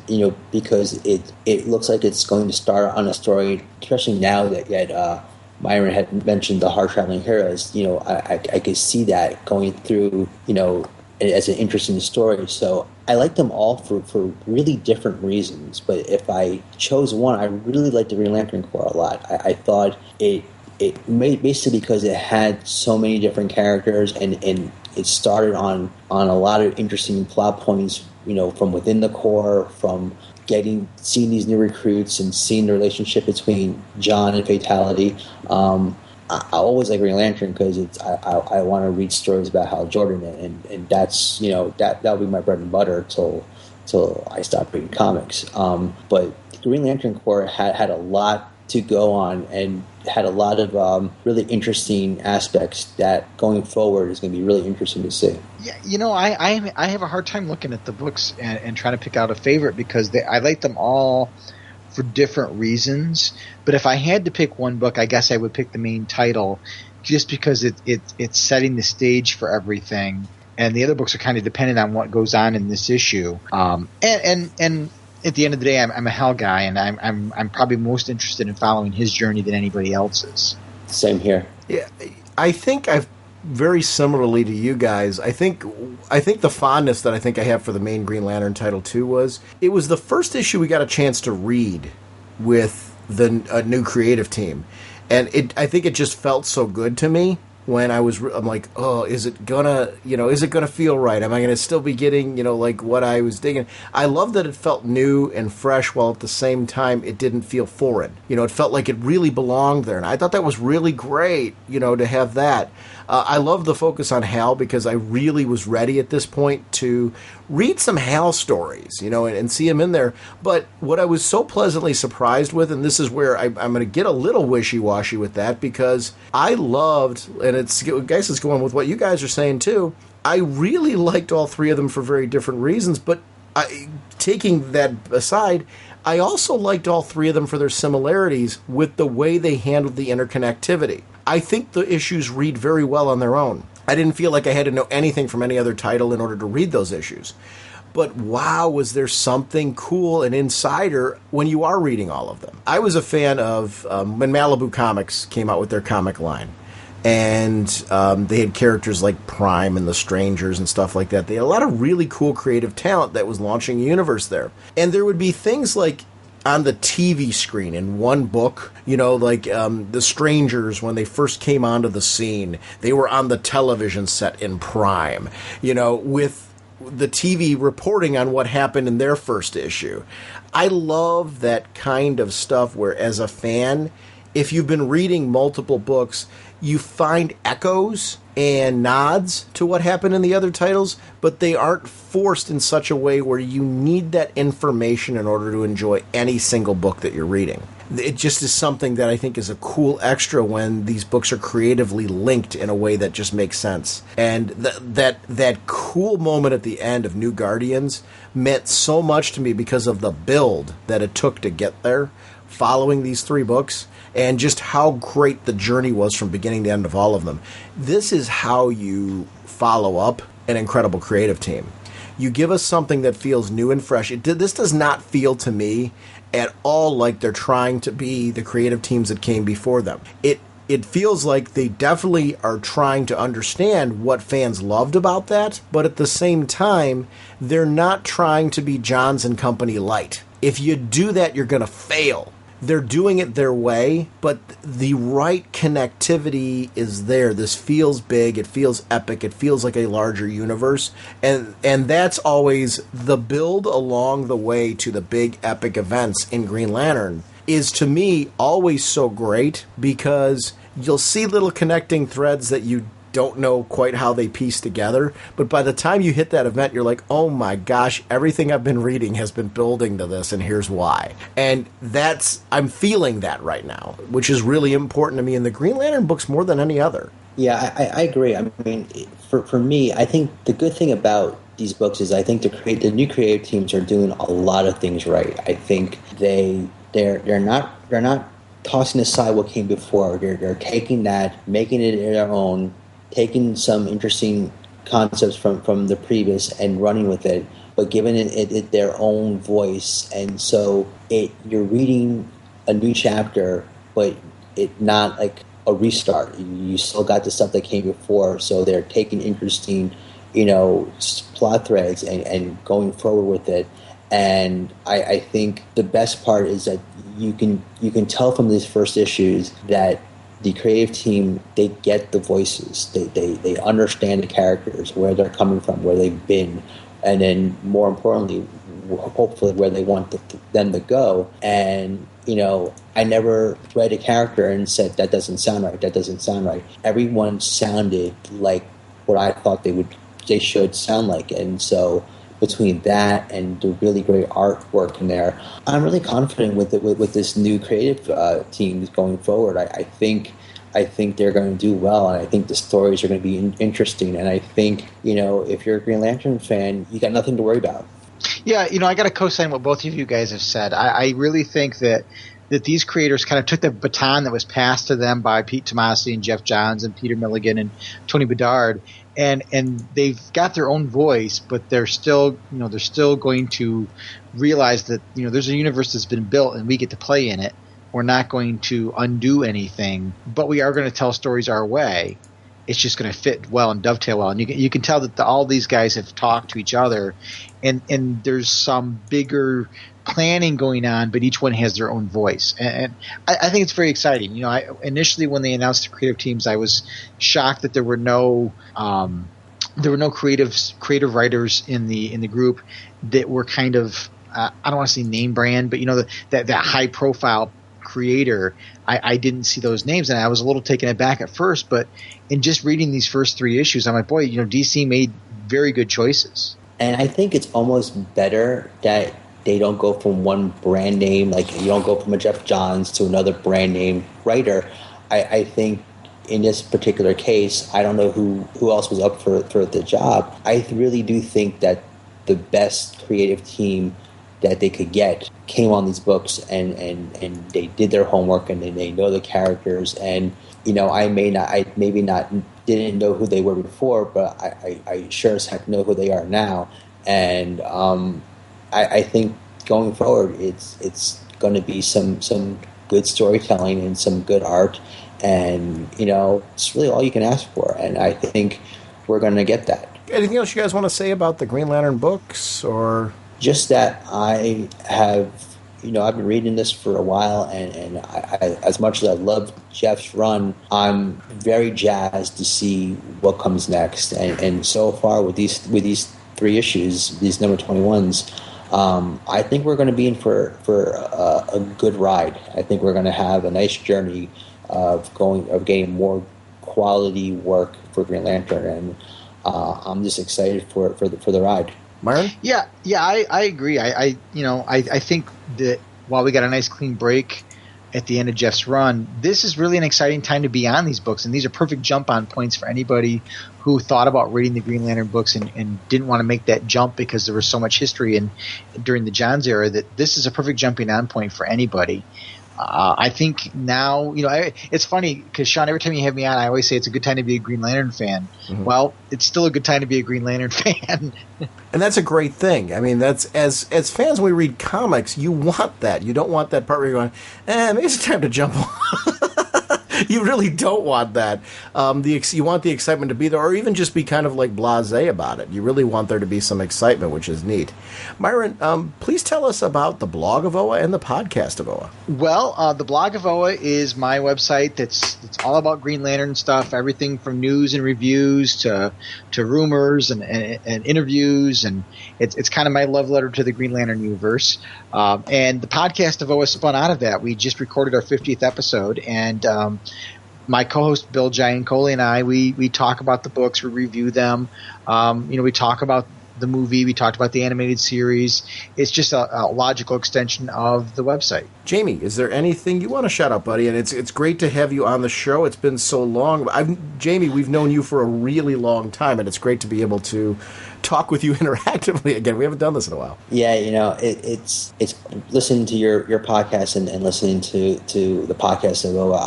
because it looks like it's going to start on a story, especially now that Myron had mentioned the Hard Traveling Heroes. I could see that going through, as an interesting story. So I like them all for really different reasons. But if I chose one, I really liked the Green Lantern Corps a lot. I thought it made, basically because it had so many different characters and it started on a lot of interesting plot points, from within the Corps, from seeing these new recruits and seeing the relationship between John and Fatality. I always like Green Lantern because I want to read stories about Hal Jordan, and that's that'll be my bread and butter till I stop reading comics. But Green Lantern Corps had a lot to go on and had a lot of really interesting aspects that going forward is going to be really interesting to see. Yeah, I have a hard time looking at the books and trying to pick out a favorite because I like them all for different reasons. But if I had to pick one book, I guess I would pick the main title just because it's setting the stage for everything. And the other books are kind of dependent on what goes on in this issue. And at the end of the day, I'm a Hal guy, and I'm probably most interested in following his journey than anybody else's. Same here. Yeah, I think I've very similarly to you guys. I think the fondness that I think I have for the main Green Lantern title too was it was the first issue we got a chance to read with a new creative team, and I think it just felt so good to me when I'm like, oh, is it gonna feel right? Am I gonna still be getting, what I was digging? I love that it felt new and fresh while at the same time it didn't feel foreign. It felt like it really belonged there. And I thought that was really great, to have that. I love the focus on Hal because I really was ready at this point to read some Hal stories, and see him in there. But what I was so pleasantly surprised with, and this is where I'm going to get a little wishy-washy with that, because I loved, and I guess it's going with what you guys are saying too, I really liked all 3 of them for very different reasons, but taking that aside, I also liked all 3 of them for their similarities with the way they handled the interconnectivity. I think the issues read very well on their own. I didn't feel like I had to know anything from any other title in order to read those issues. But wow, was there something cool and insider when you are reading all of them. I was a fan of when Malibu Comics came out with their comic line. And they had characters like Prime and the Strangers and stuff like that. They had a lot of really cool creative talent that was launching a universe there. And there would be things like on the TV screen in one book, like the Strangers, when they first came onto the scene, they were on the television set in Prime, with the TV reporting on what happened in their first issue. I love that kind of stuff where, as a fan, if you've been reading multiple books, you find echoes and nods to what happened in the other titles, but they aren't forced in such a way where you need that information in order to enjoy any single book that you're reading. It just is something that I think is a cool extra when these books are creatively linked in a way that just makes sense. And that cool moment at the end of New Guardians meant so much to me because of the build that it took to get there, following these 3 books. And just how great the journey was from beginning to end of all of them. This is how you follow up an incredible creative team. You give us something that feels new and fresh. This does not feel to me at all like they're trying to be the creative teams that came before them. It it feels like they definitely are trying to understand what fans loved about that, but at the same time, they're not trying to be Johns and Company light. If you do that, you're going to fail. They're doing it their way, but the right connectivity is there. This feels big. It feels epic. It feels like a larger universe. And that's always the build along the way to the big epic events in Green Lantern is, to me, always so great because you'll see little connecting threads that you don't know quite how they piece together, but by the time you hit that event, you're like, oh my gosh, everything I've been reading has been building to this, and here's why. And I'm feeling that right now, which is really important to me in the Green Lantern books more than any other. Yeah, I agree. I mean, for me, I think the good thing about these books is I think the new creative teams are doing a lot of things right. I think they're not tossing aside what came before. They're taking that, making it their own, taking some interesting concepts from the previous and running with it, but giving it their own voice. And so you're reading a new chapter, but it not like a restart. You still got the stuff that came before, so they're taking interesting, plot threads and going forward with it. And I think the best part is that you can tell from these first issues that the creative team, they get the voices. They understand the characters, where they're coming from, where they've been, and then more importantly, hopefully where they want them to go. And, I never read a character and said, that doesn't sound right, that doesn't sound right. Everyone sounded like what I thought they should sound like. And so between that and the really great artwork in there, I'm really confident with this new creative team going forward. I think they're going to do well, and I think the stories are going to be interesting. And I think, if you're a Green Lantern fan, you got nothing to worry about. Yeah, I got to co-sign what both of you guys have said. I really think that these creators kind of took the baton that was passed to them by Pete Tomasi and Jeff Johns and Peter Milligan and Tony Bedard, and they've got their own voice, but they're still going to realize that there's a universe that's been built and we get to play in it. We're not going to undo anything, but we are going to tell stories our way. It's just going to fit well and dovetail well, and you can tell that all these guys have talked to each other, and there's some bigger planning going on, but each one has their own voice, and I think it's very exciting. Initially when they announced the creative teams, I was shocked that there were no creative writers in the group that were kind of I don't want to say name brand, but that high profile creator. I didn't see those names, and I was a little taken aback at first, but in just reading these first 3 issues, I'm like, boy, DC made very good choices. And I think it's almost better that they don't go from one brand name, like you don't go from a Jeff Johns to another brand name writer. I think in this particular case, I don't know who else was up for the job. I really do think that the best creative team that they could get came on these books, and they did their homework, and they know the characters. And I maybe not didn't know who they were before, but I sure as heck know who they are now. And I think going forward, it's going to be some good storytelling and some good art, and it's really all you can ask for. And I think we're going to get that. Anything else you guys want to say about the Green Lantern books, or? Just that I have, I've been reading this for a while, and I, as much as I love Jeff's run, I'm very jazzed to see what comes next. And so far with these 3 issues, these number 21s, I think we're going to be in for a good ride. I think we're going to have a nice journey of getting more quality work for Green Lantern, and I'm just excited for the ride. Myron? Yeah, I agree. I think that while we got a nice clean break at the end of Jeff's run, this is really an exciting time to be on these books, and these are perfect jump-on points for anybody who thought about reading the Green Lantern books and didn't want to make that jump because there was so much history during the Johns era. That this is a perfect jumping-on point for anybody. I think now, it's funny because, Sean, every time you have me on, I always say it's a good time to be a Green Lantern fan. Mm-hmm. Well, it's still a good time to be a Green Lantern fan. And that's a great thing. I mean, that's as fans, when we read comics, you want that. You don't want that part where you're going, maybe it's time to jump on. You really don't want that. You want the excitement to be there, or even just be kind of like blasé about it. You really want there to be some excitement, which is neat. Myron, please tell us about the blog of OA and the podcast of OA. Well, the blog of OA is my website that's all about Green Lantern stuff, everything from news and reviews to rumors and interviews, and it's kind of my love letter to the Green Lantern universe. And the podcast of OA spun out of that. We just recorded our 50th episode, and my co-host Bill Giancoli and I, we talk about the books, we review them. We talk about the movie, we talked about the animated series. It's just a logical extension of the website. Jamie, is there anything you want to shout out, buddy? And it's great to have you on the show. It's been so long. Jamie, we've known you for a really long time, and it's great to be able to talk with you interactively again. We haven't done this in a while. Yeah, it's listening to your podcast and listening to the podcast of OA.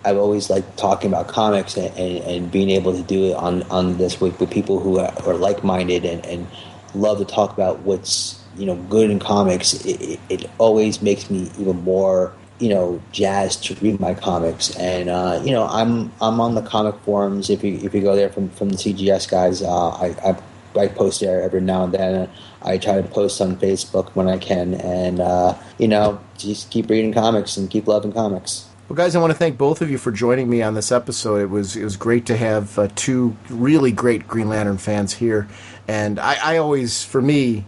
I've always liked talking about comics and being able to do it on this with people who are like-minded and love to talk about what's good in comics. It always makes me even more jazzed to read my comics. And I'm on the comic forums. If you go there from the CGS guys, I post there every now and then. I try to post on Facebook when I can, and just keep reading comics and keep loving comics. Well, guys, I want to thank both of you for joining me on this episode. It was great to have two really great Green Lantern fans here, and I always, for me,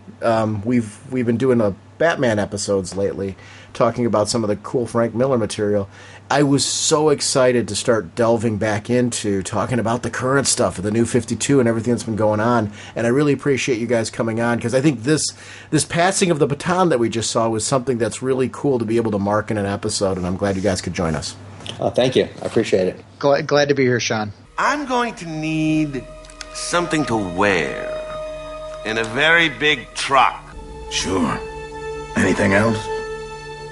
we've been doing the Batman episodes lately, talking about some of the cool Frank Miller material. I was so excited to start delving back into talking about the current stuff of the New 52 and everything that's been going on, and I really appreciate you guys coming on, because I think this passing of the baton that we just saw was something that's really cool to be able to mark in an episode, and I'm glad you guys could join us. Thank you. I appreciate it. Glad to be here, Sean. I'm going to need something to wear in a very big truck. Sure. Anything else?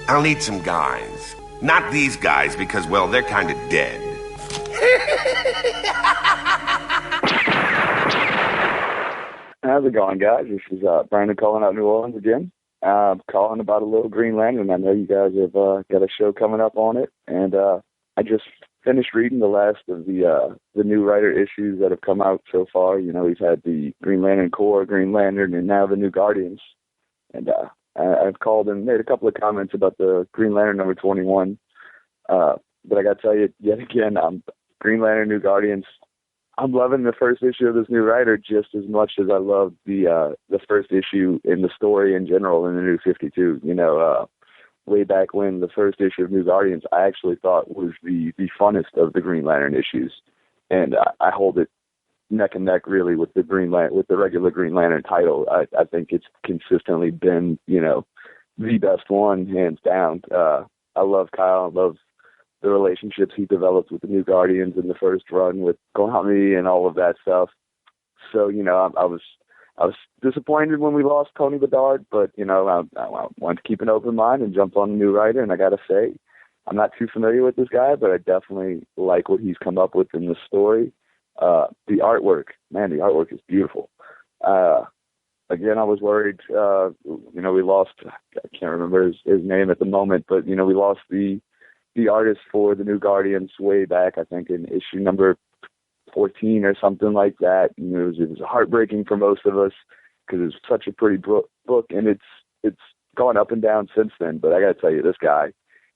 I'll need some guys. Not these guys, because, well, they're kind of dead. How's it going, guys? This is Brandon calling out New Orleans again. Calling about a little Green Lantern. I know you guys have got a show coming up on it, and I just finished reading the last of the new writer issues that have come out so far. We've had the Green Lantern Corps, Green Lantern, and now the New Guardians. And I've called and made a couple of comments about the Green Lantern number 21. But I got to tell you, yet again, Green Lantern New Guardians, I'm loving the first issue of this new writer just as much as I love the first issue in the story in general in the New 52. Way back when the first issue of New Guardians, I actually thought was the funnest of the Green Lantern issues. And I hold it neck and neck really with the regular Green Lantern title. I think it's consistently been, the best one, hands down. I love Kyle. I love the relationships he developed with the New Guardians in the first run with Kohami and all of that stuff. So, I was disappointed when we lost Tony Bedard, but, I wanted to keep an open mind and jump on a new writer. And I got to say, I'm not too familiar with this guy, but I definitely like what he's come up with in the story. The artwork is beautiful. Again, I was worried, we lost, I can't remember his name at the moment, but, we lost the artist for the New Guardians way back, I think in issue number 14 or something like that. And it was heartbreaking for most of us because it's such a pretty book, and it's gone up and down since then. But I got to tell you, this guy,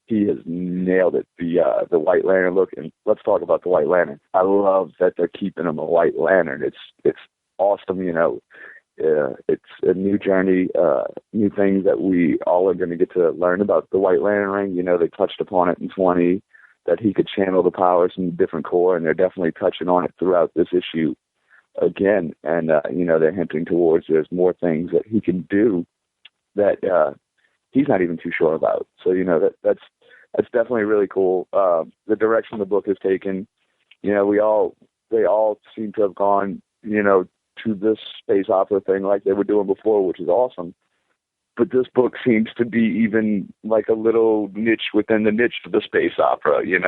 he has nailed it. The White Lantern look, and let's talk about the White Lantern. I love that they're keeping him a White Lantern. It's awesome, it's a new journey, new things that we all are going to get to learn about the White Lantern ring. They touched upon it in 20, that he could channel the powers from the different corps, and they're definitely touching on it throughout this issue again. And, they're hinting towards there's more things that he can do that he's not even too sure about. So, that's definitely really cool. The direction the book has taken, they all seem to have gone, to this space opera thing like they were doing before, which is awesome. But this book seems to be even like a little niche within the niche of the space opera. You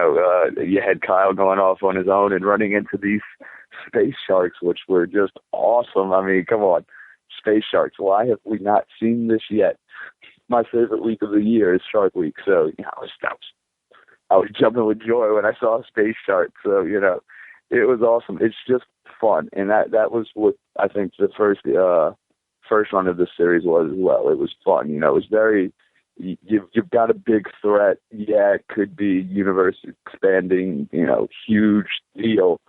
had Kyle going off on his own and running into these space sharks, which were just awesome. I mean, come on, space sharks. Why have we not seen this yet? My favorite week of the year is Shark Week. So, I was jumping with joy when I saw Space Shark. So, you know, it was awesome. It's just fun. And that was what I think the first run of the series was as well. It was fun. You know, it was very, you've got a big threat. Yeah, it could be universe expanding, you know, huge deal,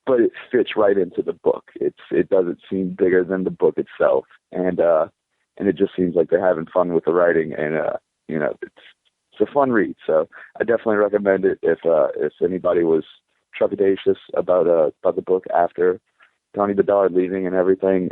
but it fits right into the book. It doesn't seem bigger than the book itself. And it just seems like they're having fun with the writing, and, you know, it's a fun read. So I definitely recommend it if anybody was trepidatious about the book after Tony Bedard leaving and everything.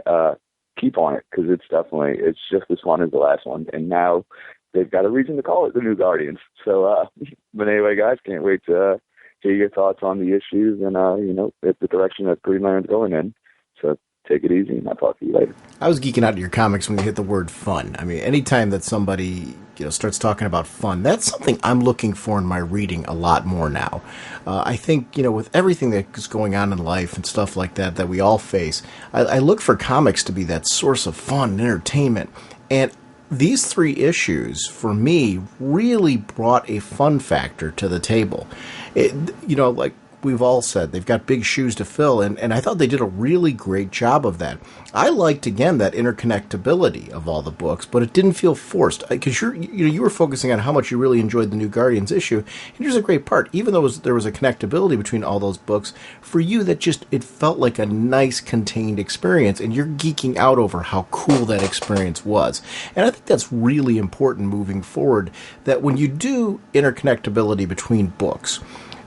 Keep on it, because it's just as fun as the last one, and now they've got a reason to call it the New Guardians. So, but anyway, guys, can't wait to hear your thoughts on the issues and you know, the direction that Green Lantern's going in. So take it easy, and I'll talk to you later. I was geeking out at your comics when you hit the word fun. I mean, anytime that somebody, you know, starts talking about fun, that's something I'm looking for in my reading a lot more now. I think, you know, with everything that's going on in life and stuff like that we all face, I look for comics to be that source of fun and entertainment. And these 3 issues, for me, really brought a fun factor to the table. You know, like we've all said, they've got big shoes to fill, and I thought they did a really great job of that. I liked, again, that interconnectability of all the books, but it didn't feel forced, because you were focusing on how much you really enjoyed the New Guardians issue, and here's a great part. Even though there was a connectability between all those books, for you, it felt like a nice, contained experience, and you're geeking out over how cool that experience was. And I think that's really important moving forward, that when you do interconnectability between books,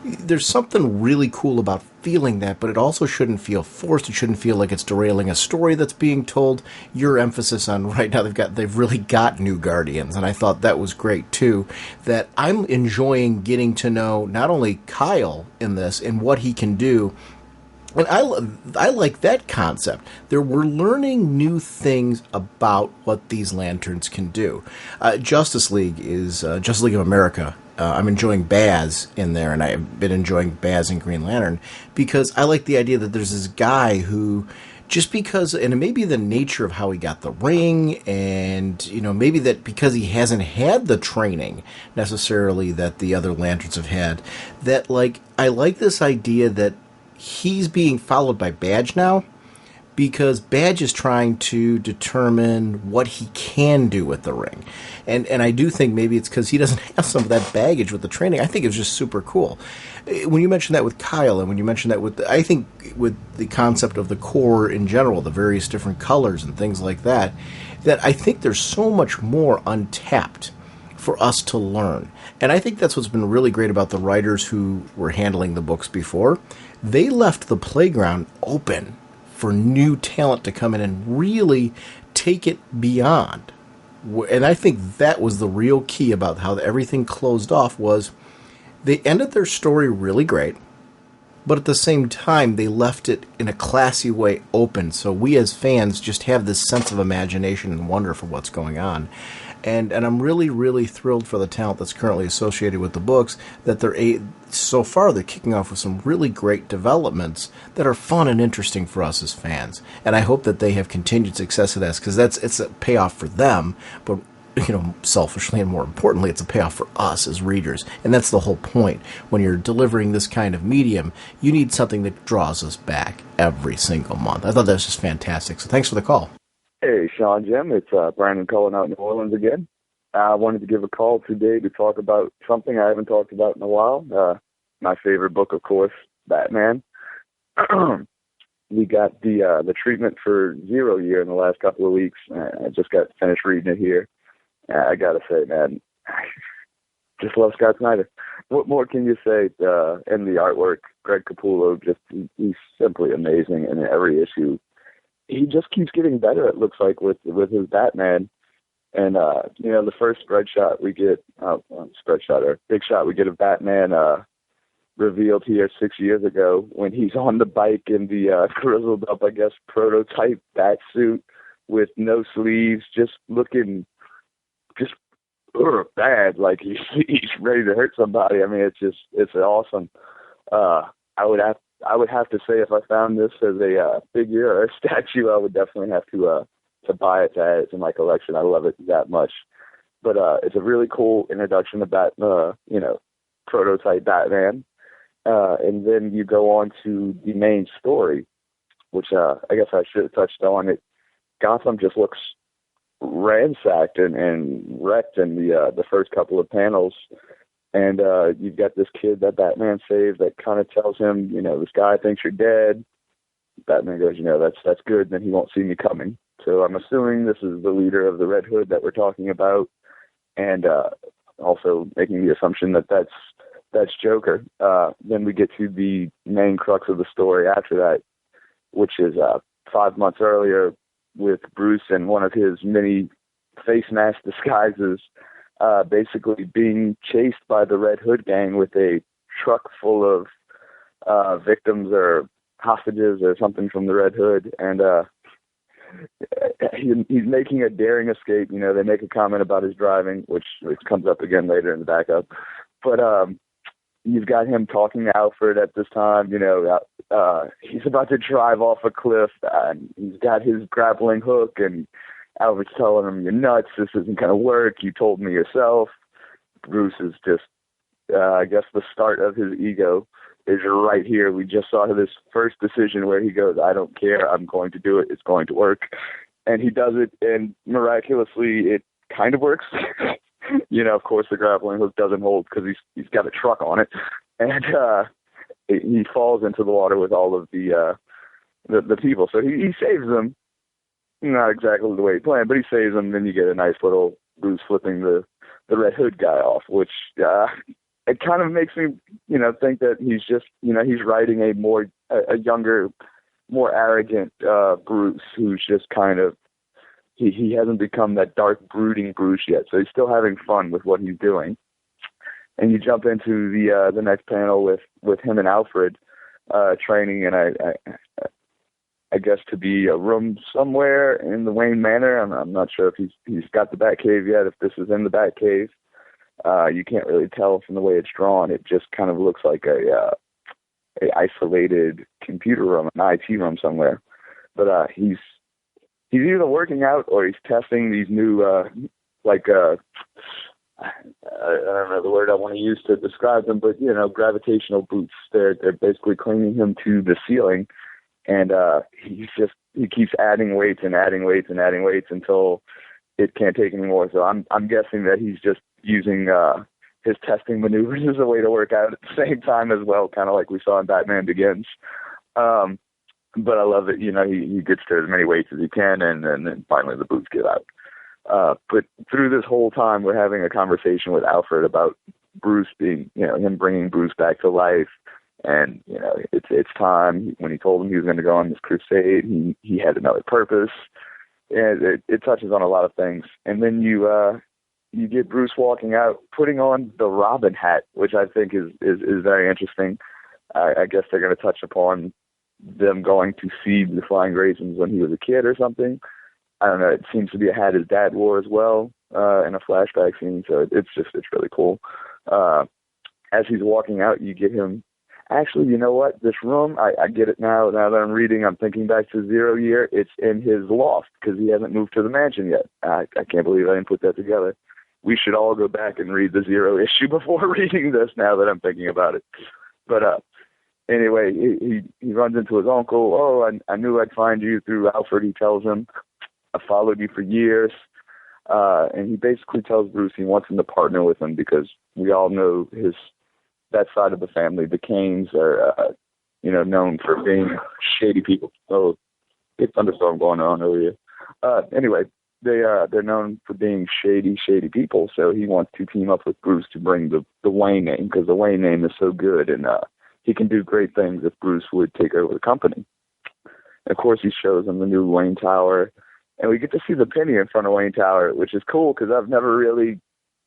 there's something really cool about feeling that, but it also shouldn't feel forced. It shouldn't feel like it's derailing a story that's being told. Your emphasis on right now, they've really got New Guardians, and I thought that was great too. That I'm enjoying getting to know not only Kyle in this and what he can do. And I like that concept. We're learning new things about what these lanterns can do. Justice League of America. I'm enjoying Baz in there, and I've been enjoying Baz in Green Lantern, because I like the idea that there's this guy who, just because, and it may be the nature of how he got the ring, and, you know, maybe that because he hasn't had the training necessarily that the other lanterns have had, that, like, I like this idea that he's being followed by Badge now, because Badge is trying to determine what he can do with the ring. And I do think maybe it's because he doesn't have some of that baggage with the training. I think it's just super cool. When you mention that with Kyle, and when you mention that I think with the concept of the core in general, the various different colors and things like that I think there's so much more untapped for us to learn. And I think that's what's been really great about the writers who were handling the books before. They left the playground open for new talent to come in and really take it beyond. And I think that was the real key about how everything closed off, was they ended their story really great, but at the same time they left it in a classy way open, so we as fans just have this sense of imagination and wonder for what's going on. And I'm really, really thrilled for the talent that's currently associated with the books, that so far they're kicking off with some really great developments that are fun and interesting for us as fans. And I hope that they have continued success at this, because it's a payoff for them, but, you know, selfishly and more importantly, it's a payoff for us as readers. And that's the whole point. When you're delivering this kind of medium, you need something that draws us back every single month. I thought that was just fantastic. So thanks for the call. Hey, Sean, Jim, it's Brandon calling out New Orleans again. I wanted to give a call today to talk about something I haven't talked about in a while. My favorite book, of course, Batman. We got the treatment for 0 Year in the last couple of weeks. I just got finished reading it here. I got to say, man, just love Scott Snyder. What more can you say? And the artwork, Greg Capullo, he's simply amazing in every issue. He just keeps getting better, it looks like, with his Batman. And, you know, the first big shot we get of Batman revealed here 6 years ago, when he's on the bike in the grizzled up, I guess, prototype bat suit with no sleeves, just looking bad, like he's ready to hurt somebody. I mean, it's awesome. I would have to say, if I found this as a figure or a statue, I would definitely have to buy it to add it to my collection. I love it that much. But it's a really cool introduction to prototype Batman. And then you go on to the main story, which I guess I should have touched on it. Gotham just looks ransacked and wrecked in the first couple of panels. And you've got this kid that Batman saved that kind of tells him, this guy thinks you're dead. Batman goes, that's good, then he won't see me coming. So I'm assuming this is the leader of the Red Hood that we're talking about, and also making the assumption that that's Joker. Then we get to the main crux of the story after that, which is 5 months earlier with Bruce and one of his many face mask disguises, basically being chased by the Red Hood gang with a truck full of victims or hostages or something from the Red Hood, and he's making a daring escape. They make a comment about his driving, which comes up again later in the backup. But you've got him talking to Alfred at this time. He's about to drive off a cliff, and he's got his grappling hook, and Alfred's telling him, "You're nuts. This isn't going to work. You told me yourself." Bruce is just, I guess, the start of his ego is right here. We just saw this first decision where he goes, "I don't care. I'm going to do it. It's going to work." And he does it, and miraculously, it kind of works. Of course, the grappling hook doesn't hold because he's got a truck on it, and he falls into the water with all of the people. So he saves them. Not exactly the way he planned, but he saves them. Then you get a nice little Bruce flipping the Red Hood guy off, which it kind of makes me, think that he's just, he's writing a younger, more arrogant Bruce who's just kind of, he hasn't become that dark, brooding Bruce yet. So he's still having fun with what he's doing. And you jump into the next panel with him and Alfred training, and I guess to be a room somewhere in the Wayne Manor. I'm not sure if he's got the Batcave yet. If this is in the Batcave, you can't really tell from the way it's drawn. It just kind of looks like a isolated computer room, an IT room somewhere. But he's either working out or he's testing these new I don't know the word I want to use to describe them, but gravitational boots. They're basically clinging him to the ceiling, and he keeps adding weights and adding weights and adding weights until it can't take anymore. So I'm guessing that he's just using his testing maneuvers as a way to work out at the same time as well, kind of like we saw in Batman Begins. But I love that, he gets to as many weights as he can, and then finally the boots give out. But through this whole time, we're having a conversation with Alfred about Bruce being, him bringing Bruce back to life. And, it's time. When he told him he was going to go on this crusade, he had another purpose. And it touches on a lot of things. And then you get Bruce walking out, putting on the Robin hat, which I think is very interesting. I guess they're going to touch upon them going to feed the flying raisins when he was a kid or something. I don't know. It seems to be a hat his dad wore as well in a flashback scene. So it's really cool. As he's walking out, you get him. Actually, you know what? This room, I get it now. Now that I'm reading, I'm thinking back to Zero Year. It's in his loft because he hasn't moved to the mansion yet. I can't believe I didn't put that together. We should all go back and read the Zero issue before reading this now that I'm thinking about it. But anyway, he runs into his uncle. "Oh, I knew I'd find you through Alfred," he tells him. "I followed you for years." And he basically tells Bruce he wants him to partner with him because we all know that side of the family. The Canes are, known for being shady people. Oh, big thunderstorm going on over here. Anyway, they're known for being shady people. So he wants to team up with Bruce to bring the Wayne name because the Wayne name is so good, and he can do great things if Bruce would take over the company. And of course, he shows him the new Wayne Tower, and we get to see the penny in front of Wayne Tower, which is cool because I've never really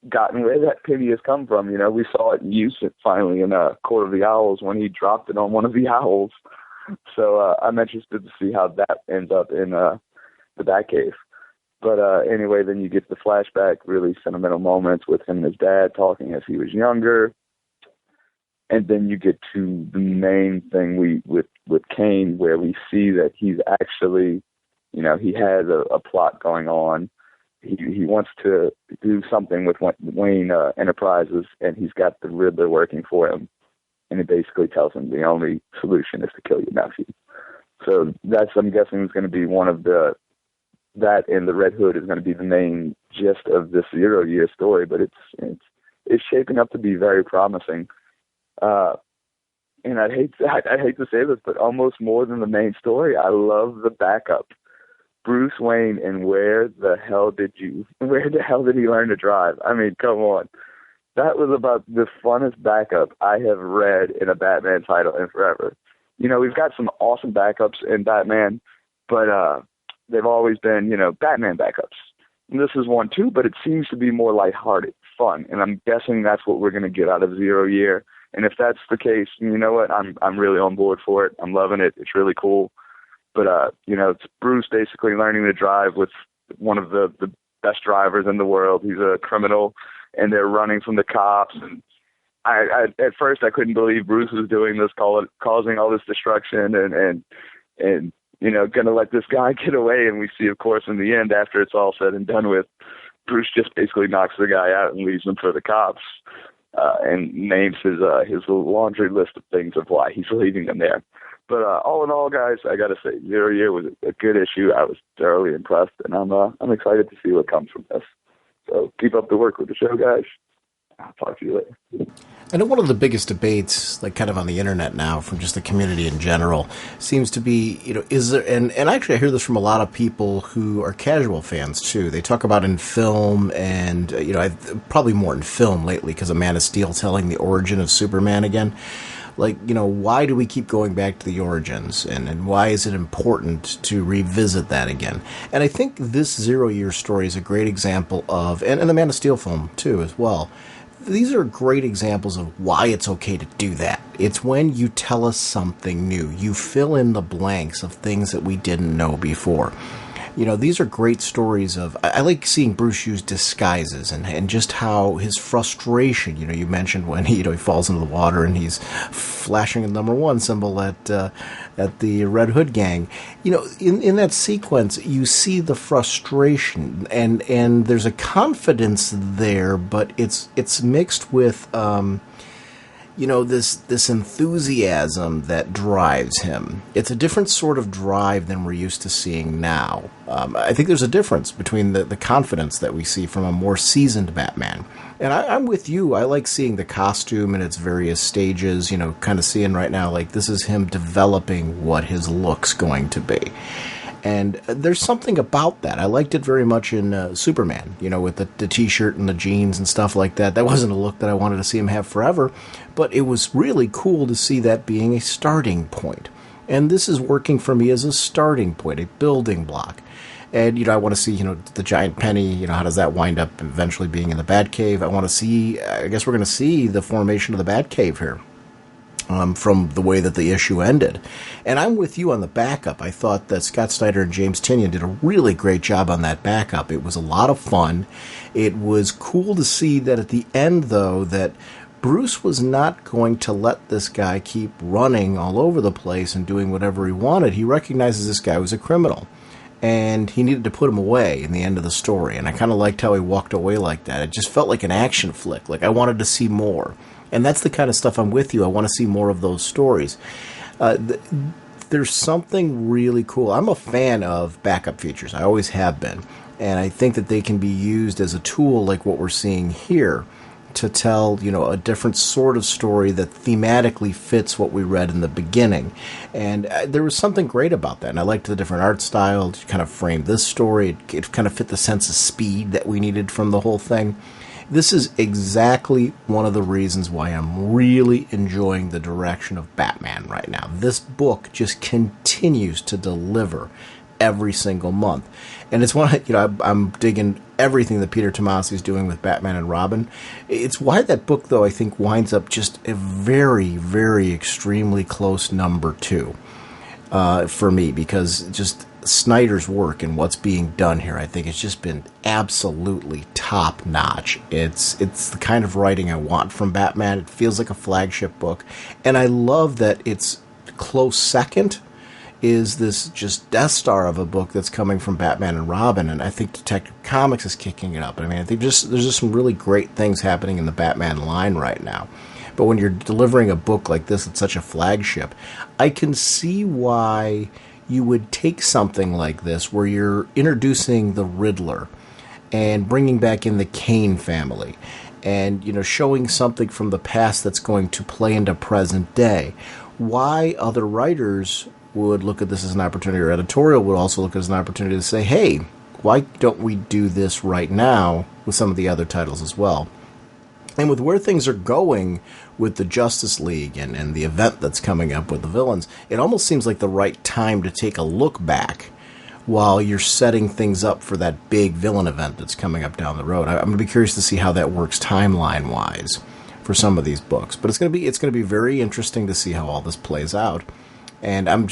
gotten where that penny has come from. We saw it in use finally in Court of the Owls when he dropped it on one of the owls. So I'm interested to see how that ends up in the Batcave. But anyway, then you get the flashback, really sentimental moments with him and his dad talking as he was younger. And then you get to the main thing with Kane, where we see that he's actually, he has a plot going on he wants to do something with Wayne Enterprises, and he's got the Riddler working for him, and he basically tells him the only solution is to kill your nephew. So that's, I'm guessing, is going to be one of that and the Red Hood is going to be the main gist of this 0 Year story, but it's shaping up to be very promising. And I hate to say this, but almost more than the main story, I love the backup. Bruce Wayne, and where the hell did he learn to drive? I mean, come on. That was about the funnest backup I have read in a Batman title in forever. You know, we've got some awesome backups in Batman, but they've always been, Batman backups. And this is one too, but it seems to be more lighthearted, fun, and I'm guessing that's what we're going to get out of 0 Year. And if that's the case, you know what? I'm really on board for it. I'm loving it. It's really cool. But it's Bruce basically learning to drive with one of the best drivers in the world. He's a criminal, and they're running from the cops. And I at first I couldn't believe Bruce was doing this, causing all this destruction, and gonna let this guy get away. And we see, of course, in the end, after it's all said and done with, Bruce just basically knocks the guy out and leaves him for the cops. And names his laundry list of things of why he's leaving them there. But all in all, guys, I got to say, 0 Year was a good issue. I was thoroughly impressed, and I'm excited to see what comes from this. So keep up the work with the show, guys. I'll talk to you later. I know one of the biggest debates, like kind of on the internet now, from just the community in general, seems to be, is there, and actually I hear this from a lot of people who are casual fans too. They talk about in film, and probably more in film lately because of Man of Steel telling the origin of Superman again. Like, why do we keep going back to the origins, and why is it important to revisit that again? And I think this 0 Year story is a great example of, and the Man of Steel film too as well. These are great examples of why it's okay to do that. It's when you tell us something new. You fill in the blanks of things that we didn't know before. These are great stories of, I like seeing Bruce use disguises and just how his frustration, you mentioned when he falls into the water and he's flashing a #1 symbol at the Red Hood gang. In that sequence, you see the frustration and there's a confidence there, but it's mixed with, this enthusiasm that drives him. It's a different sort of drive than we're used to seeing now. I think there's a difference between the confidence that we see from a more seasoned Batman. And I'm with you. I like seeing the costume in its various stages, kind of seeing right now, like, this is him developing what his look's going to be. And there's something about that. I liked it very much in Superman, with the T-shirt and the jeans and stuff like that. That wasn't a look that I wanted to see him have forever, but it was really cool to see that being a starting point. And this is working for me as a starting point, a building block. And, I want to see, the giant penny, how does that wind up eventually being in the Batcave? I guess we're going to see the formation of the Batcave here. From the way that the issue ended. And I'm with you on the backup. I thought that Scott Snyder and James Tynion did a really great job on that backup. It was a lot of fun. It was cool to see that at the end, though, that Bruce was not going to let this guy keep running all over the place and doing whatever he wanted. He recognizes this guy was a criminal. And he needed to put him away in the end of the story. And I kind of liked how he walked away like that. It just felt like an action flick. Like I wanted to see more. And that's the kind of stuff I'm with you. I want to see more of those stories. There's something really cool. I'm a fan of backup features. I always have been. And I think that they can be used as a tool like what we're seeing here to tell, a different sort of story that thematically fits what we read in the beginning. And there was something great about that. And I liked the different art style to kind of frame this story. It kind of fit the sense of speed that we needed from the whole thing. This is exactly one of the reasons why I'm really enjoying the direction of Batman right now. This book just continues to deliver every single month. And it's one, I'm digging everything that Peter Tomasi is doing with Batman and Robin. It's why that book, though, I think winds up just a very, very extremely close #2 for me, because just Snyder's work and what's being done here, I think it's just been absolutely top notch. It's the kind of writing I want from Batman. It feels like a flagship book, and I love that it's close second is this just Death Star of a book that's coming from Batman and Robin, and I think Detective Comics is kicking it up. I mean, I think there's just some really great things happening in the Batman line right now. But when you're delivering a book like this, it's such a flagship. I can see why you would take something like this where you're introducing the Riddler and bringing back in the Kane family and, you know, showing something from the past that's going to play into present day. Why other writers would look at this as an opportunity, or editorial would also look at it as an opportunity to say, hey, why don't we do this right now with some of the other titles as well? And with where things are going with the Justice League and the event that's coming up with the villains, it almost seems like the right time to take a look back while you're setting things up for that big villain event that's coming up down the road. I'm going to be curious to see how that works timeline-wise for some of these books. But it's going to be very interesting to see how all this plays out. And I'm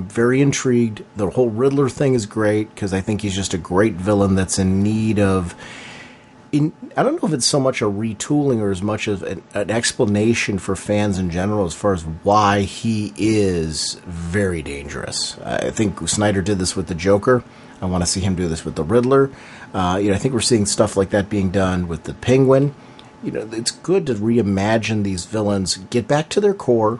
very intrigued. The whole Riddler thing is great because I think he's just a great villain that's in need of... I don't know if it's so much a retooling or as much as an explanation for fans in general as far as why he is very dangerous. I think Snyder did this with the Joker. I want to see him do this with the Riddler. I think we're seeing stuff like that being done with the Penguin. You know, it's good to reimagine these villains, get back to their core,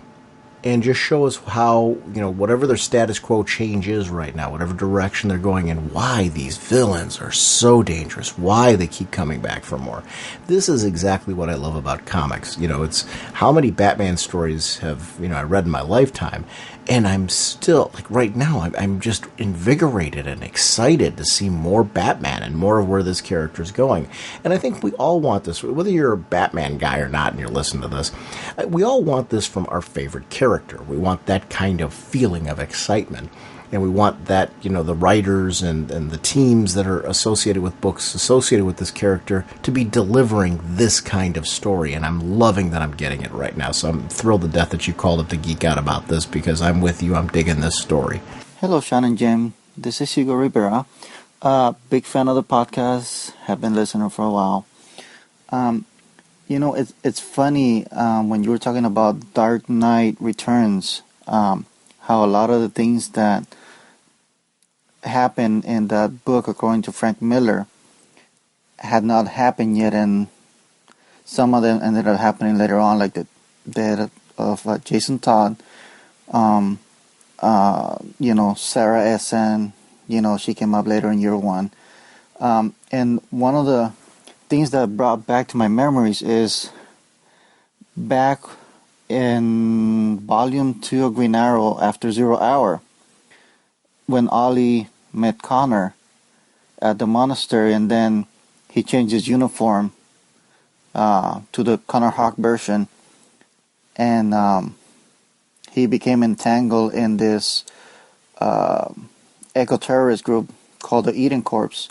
and just show us how, you know, whatever their status quo change is right now, whatever direction they're going in, why these villains are so dangerous, why they keep coming back for more. This is exactly what I love about comics. You know, it's how many Batman stories have, you know, I read in my lifetime, and I'm still, like right now, I'm just invigorated and excited to see more Batman and more of where this character is going. And I think we all want this, whether you're a Batman guy or not and you're listening to this, we all want this from our favorite character. We want that kind of feeling of excitement. And we want that, you know, the writers and the teams that are associated with books, associated with this character, to be delivering this kind of story. And I'm loving that I'm getting it right now. So I'm thrilled to death that you called up to geek out about this, because I'm with you. I'm digging this story. Hello, Sean and Jim. This is Hugo Rivera. Big fan of the podcast. Have been listening for a while. You know, it's funny when you were talking about Dark Knight Returns, how a lot of the things that happened in that book, according to Frank Miller, had not happened yet, and some of them ended up happening later on, like the death of Jason Todd. You know, Sarah Essen, you know, she came up later in year one. And one of the things that brought back to my memories is back in Volume 2 of Green Arrow, After Zero Hour, when Ollie met Connor at the monastery, and then he changed his uniform to the Connor Hawk version, and he became entangled in this eco-terrorist group called the Eden Corps,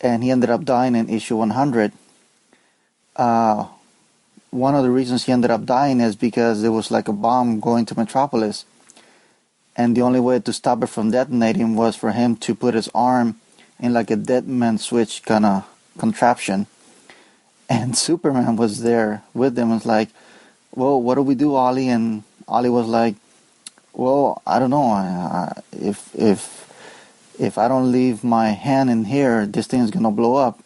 and he ended up dying in issue 100. One of the reasons he ended up dying is because there was like a bomb going to Metropolis, and the only way to stop it from detonating was for him to put his arm in like a dead man switch kind of contraption. And Superman was there with them and was like, well, what do we do, Ollie? And Ollie was like, well, I don't know. If I don't leave my hand in here, this thing is going to blow up.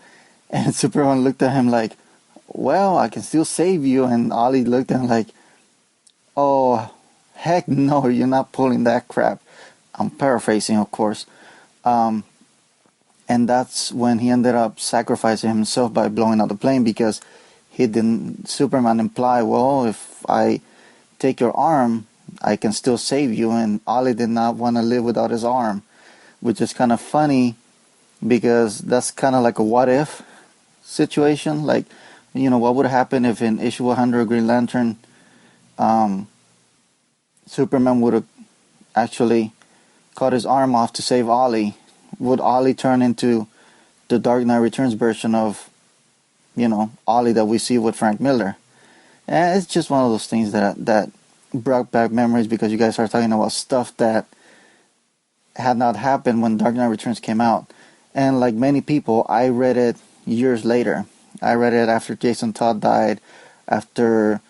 And Superman looked at him like, well, I can still save you. And Ollie looked at him like, oh, heck no, you're not pulling that crap. I'm paraphrasing, of course. And that's when he ended up sacrificing himself by blowing up the plane, because Superman implied, well, if I take your arm, I can still save you. And Ollie did not want to live without his arm, which is kind of funny, because that's kind of like a what if situation. Like, you know, what would happen if in issue 100 of Green Lantern, Superman would have actually cut his arm off to save Ollie? Would Ollie turn into the Dark Knight Returns version of, you know, Ollie that we see with Frank Miller? And it's just one of those things that brought back memories, because you guys are talking about stuff that had not happened when Dark Knight Returns came out. And like many people, I read it years later. I read it after Jason Todd died, after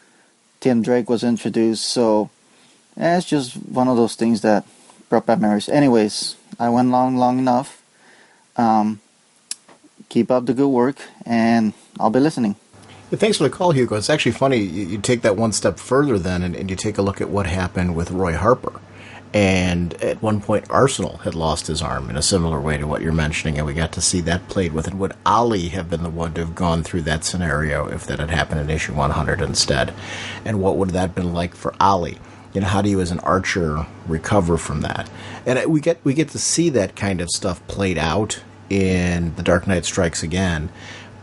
Tim Drake was introduced. So it's just one of those things that brought back memories. Anyways, I went long enough. Keep up the good work, and I'll be listening. Yeah, thanks for the call, Hugo. It's actually funny. You take that one step further then, and you take a look at what happened with Roy Harper. And at one point, Arsenal had lost his arm in a similar way to what you're mentioning, and we got to see that played with. And would Ali have been the one to have gone through that scenario if that had happened in issue 100 instead? And what would that have been like for Ali? You know, how do you as an archer recover from that? And we get to see that kind of stuff played out in The Dark Knight Strikes Again.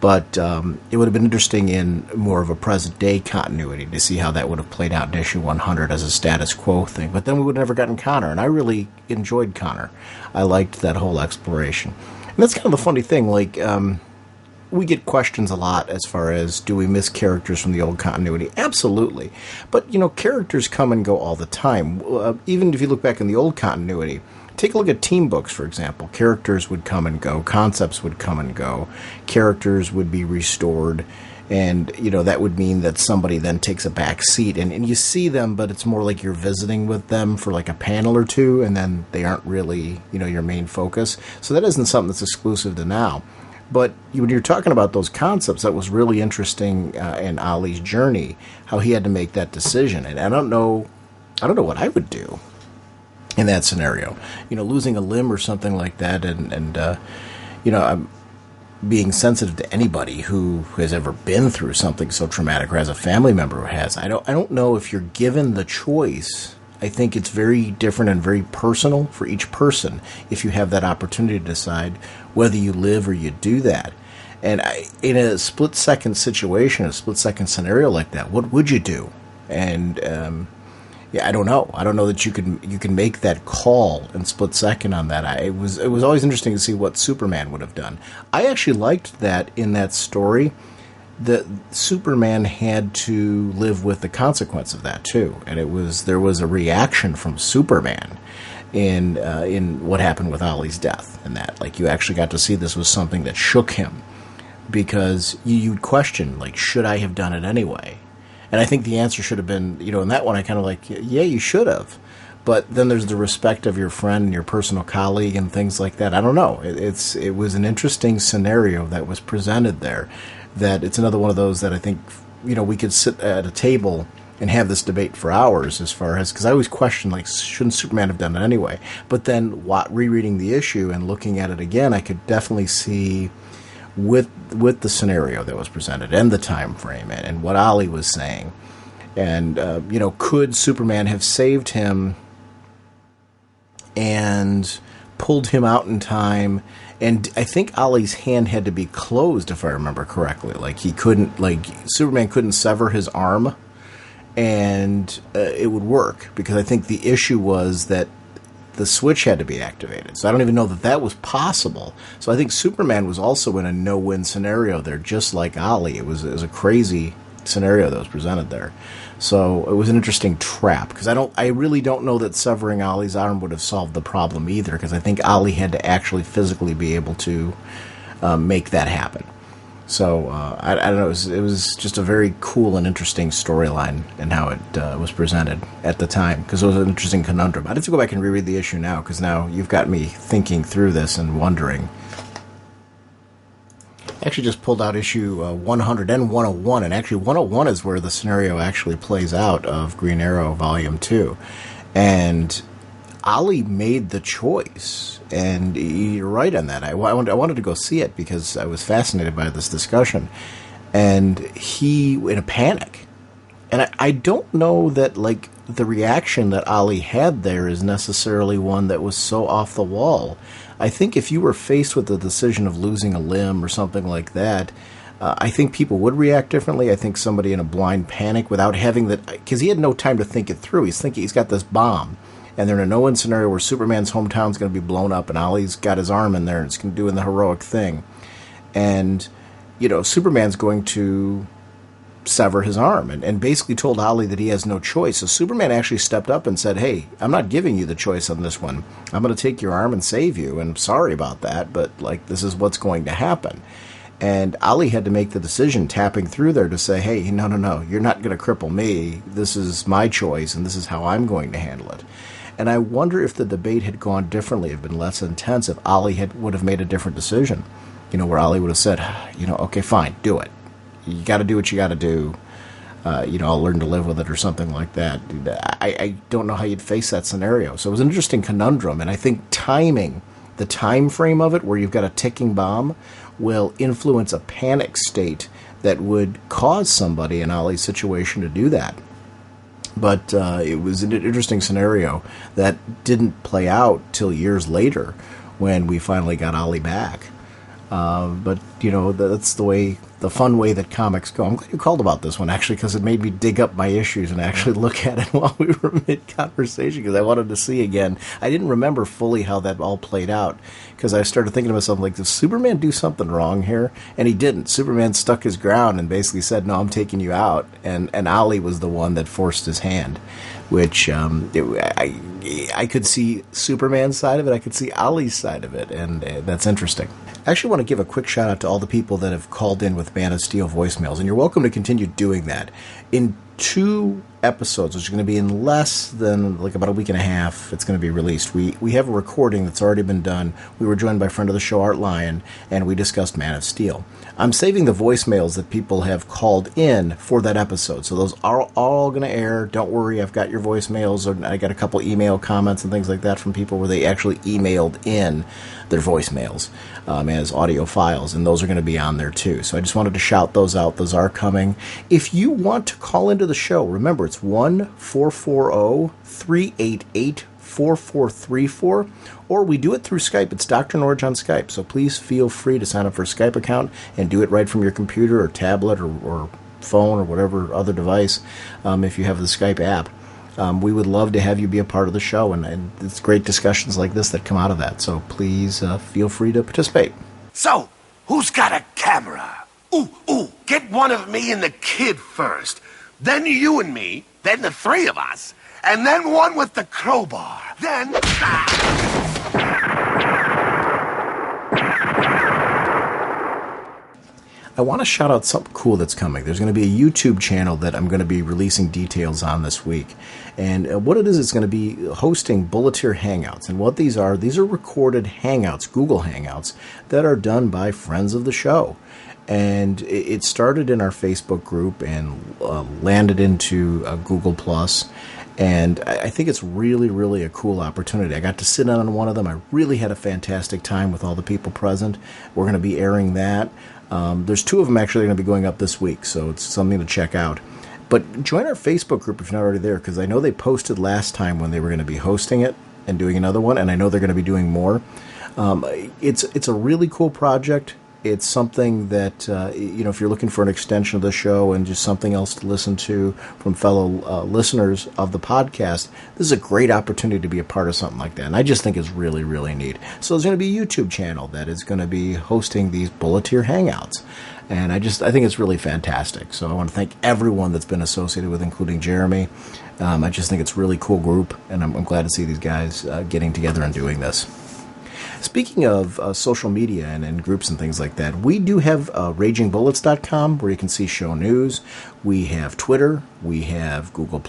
But it would have been interesting in more of a present-day continuity to see how that would have played out in issue 100 as a status quo thing. But then we would have never gotten Connor, and I really enjoyed Connor. I liked that whole exploration. And that's kind of the funny thing. Like, we get questions a lot as far as, do we miss characters from the old continuity? Absolutely. But, you know, characters come and go all the time. Even if you look back in the old continuity, take a look at team books, for example. Characters would come and go. Concepts would come and go. Characters would be restored. And, you know, that would mean that somebody then takes a back seat. And you see them, but it's more like you're visiting with them for like a panel or two, and then they aren't really, you know, your main focus. So that isn't something that's exclusive to now. But when you're talking about those concepts, that was really interesting in Ali's journey, how he had to make that decision. And I don't know what I would do in that scenario. You know, losing a limb or something like that, and you know, I'm being sensitive to anybody who has ever been through something so traumatic or has a family member who has. I don't know if you're given the choice. I think it's very different and very personal for each person if you have that opportunity to decide whether you live or you do that. And in a split-second situation, a split-second scenario like that, what would you do? And yeah, I don't know. I don't know that you can make that call in split second on that. It was always interesting to see what Superman would have done. I actually liked that in that story, that Superman had to live with the consequence of that too, and there was a reaction from Superman in what happened with Ollie's death, and that like you actually got to see this was something that shook him, because you'd question like, should I have done it anyway? And I think the answer should have been, you know, in that one I kind of like, yeah, you should have. But then there's the respect of your friend and your personal colleague and things like that. I don't know. It was an interesting scenario that was presented there. That it's another one of those that I think, you know, we could sit at a table and have this debate for hours as far as, because I always question, like, shouldn't Superman have done it anyway? But then rereading the issue and looking at it again, I could definitely see with the scenario that was presented and the time frame and what Ollie was saying. And, you know, could Superman have saved him and pulled him out in time? And I think Ollie's hand had to be closed, if I remember correctly. Like, Superman couldn't sever his arm, and it would work, because I think the issue was that the switch had to be activated. So I don't even know that was possible. So I think Superman was also in a no-win scenario there, just like Ollie. It was a crazy scenario that was presented there. So it was an interesting trap, because I really don't know that severing Ollie's arm would have solved the problem either, because I think Ollie had to actually physically be able to make that happen. So I don't know. It was just a very cool and interesting storyline and how it was presented at the time, because it was an interesting conundrum. I'd have to go back and reread the issue now, because now you've got me thinking through this and wondering. I actually just pulled out issue 100 and 101, and actually 101 is where the scenario actually plays out of Green Arrow Volume 2. And Ollie made the choice, and you're right on that. I wanted to go see it because I was fascinated by this discussion, and he in a panic. And I don't know that like the reaction that Ollie had there is necessarily one that was so off the wall. I think if you were faced with the decision of losing a limb or something like that, I think people would react differently. I think somebody in a blind panic without having that, because he had no time to think it through. He's thinking he's got this bomb, and they're in a no-win scenario where Superman's hometown's going to be blown up, and Ollie's got his arm in there, and it's doing the heroic thing. And, you know, Superman's going to sever his arm, and basically told Ollie that he has no choice. So Superman actually stepped up and said, hey, I'm not giving you the choice on this one. I'm going to take your arm and save you, and I'm sorry about that, but, like, this is what's going to happen. And Ollie had to make the decision, tapping through there, to say, hey, no, you're not going to cripple me. This is my choice, and this is how I'm going to handle it. And I wonder if the debate had gone differently, had been less intense, if Ollie would have made a different decision. Where Ollie would have said, okay, fine, do it. You got to do what you got to do. I'll learn to live with it or something like that. I don't know how you'd face that scenario. So it was an interesting conundrum. And I think timing, the time frame of it, where you've got a ticking bomb, will influence a panic state that would cause somebody in Ollie's situation to do that. But it was an interesting scenario that didn't play out till years later when we finally got Ollie back. But that's the fun way that comics go. I'm glad you called about this one, actually, because it made me dig up my issues and actually look at it while we were mid-conversation, because I wanted to see again. I didn't remember fully how that all played out, because I started thinking to myself, like, did Superman do something wrong here? And he didn't. Superman stuck his ground and basically said, no, I'm taking you out. And Ollie was the one that forced his hand, which I could see Superman's side of it. I could see Ollie's side of it, and that's interesting. I actually want to give a quick shout out to all the people that have called in with Man of Steel voicemails, and you're welcome to continue doing that. In 2 episodes, which is going to be in less than about a week and a half, it's going to be released. We have a recording that's already been done. We were joined by friend of the show, Art Lyon, and we discussed Man of Steel. I'm saving the voicemails that people have called in for that episode, so those are all going to air. Don't worry, I've got your voicemails, or I got a couple email comments and things like that from people where they actually emailed in their voicemails as audio files, and those are going to be on there too. So I just wanted to shout those out. Those are coming. If you want to call into the show, remember it's 1-440-388-4434, or we do it through Skype. It's Dr. Norge on Skype, so please feel free to sign up for a Skype account and do it right from your computer or tablet or phone or whatever other device if you have the Skype app. We would love to have you be a part of the show, and it's great discussions like this that come out of that. So please feel free to participate. So, who's got a camera? Ooh, get one of me and the kid first. Then you and me, then the 3 of us, and then one with the crowbar. Then... I want to shout out something cool that's coming. There's going to be a YouTube channel that I'm going to be releasing details on this week. And what it is, it's going to be hosting Bulleteer Hangouts. And what these are recorded Hangouts, Google Hangouts, that are done by friends of the show. And it started in our Facebook group and landed into Google+. And I think it's really, really a cool opportunity. I got to sit in on one of them. I really had a fantastic time with all the people present. We're going to be airing that. There's 2 of them actually going to be going up this week, so it's something to check out. But join our Facebook group if you're not already there, because I know they posted last time when they were going to be hosting it and doing another one, and I know they're going to be doing more. It's a really cool project. It's something that, if you're looking for an extension of the show and just something else to listen to from fellow listeners of the podcast, this is a great opportunity to be a part of something like that. And I just think it's really, really neat. So there's going to be a YouTube channel that is going to be hosting these Bulleteer Hangouts. And I think it's really fantastic. So I want to thank everyone that's been associated with, including Jeremy. I just think it's a really cool group, and I'm glad to see these guys getting together and doing this. Speaking of social media and groups and things like that, we do have RagingBullets.com where you can see show news. We have Twitter, we have Google+,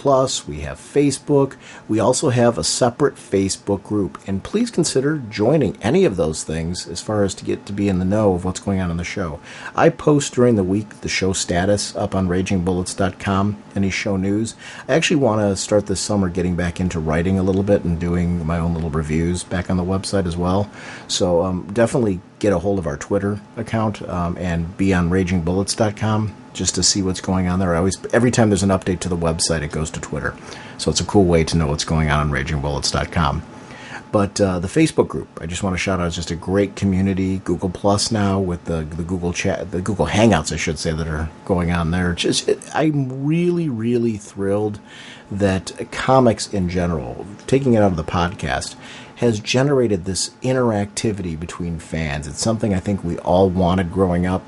we have Facebook. We also have a separate Facebook group. And please consider joining any of those things as far as to get to be in the know of what's going on in the show. I post during the week the show status up on RagingBullets.com, any show news. I actually want to start this summer getting back into writing a little bit and doing my own little reviews back on the website as well. So definitely get a hold of our Twitter account and be on RagingBullets.com just to see what's going on there. Every time there's an update to the website, it goes to Twitter. So it's a cool way to know what's going on RagingBullets.com. But the Facebook group, I just want to shout out, it's just a great community. Google Plus now with the Google Chat, the Google Hangouts, I should say, that are going on there. I'm really, really thrilled that comics in general, taking it out of the podcast, has generated this interactivity between fans. It's something I think we all wanted growing up.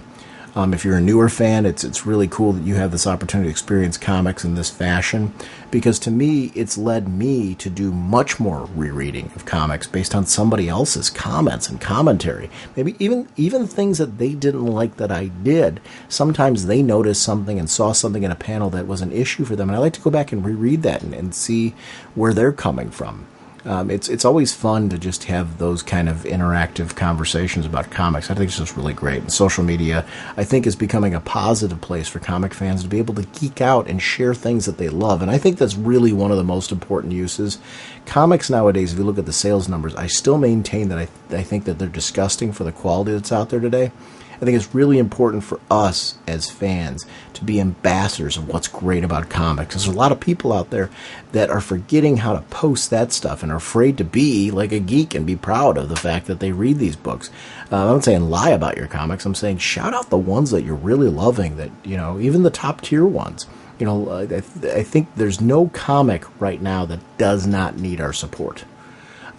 If you're a newer fan, it's really cool that you have this opportunity to experience comics in this fashion, because to me, it's led me to do much more rereading of comics based on somebody else's comments and commentary. Maybe even things that they didn't like that I did. Sometimes they noticed something and saw something in a panel that was an issue for them, and I like to go back and reread that and see where they're coming from. It's always fun to just have those kind of interactive conversations about comics. I think it's just really great. And social media, I think, is becoming a positive place for comic fans to be able to geek out and share things that they love. And I think that's really one of the most important uses. Comics nowadays, if you look at the sales numbers, I still maintain that I think that they're disgusting for the quality that's out there today. I think it's really important for us as fans to be ambassadors of what's great about comics. There's a lot of people out there that are forgetting how to post that stuff and are afraid to be like a geek and be proud of the fact that they read these books. I'm not saying lie about your comics. I'm saying shout out the ones that you're really loving, that, even the top tier ones. I think there's no comic right now that does not need our support.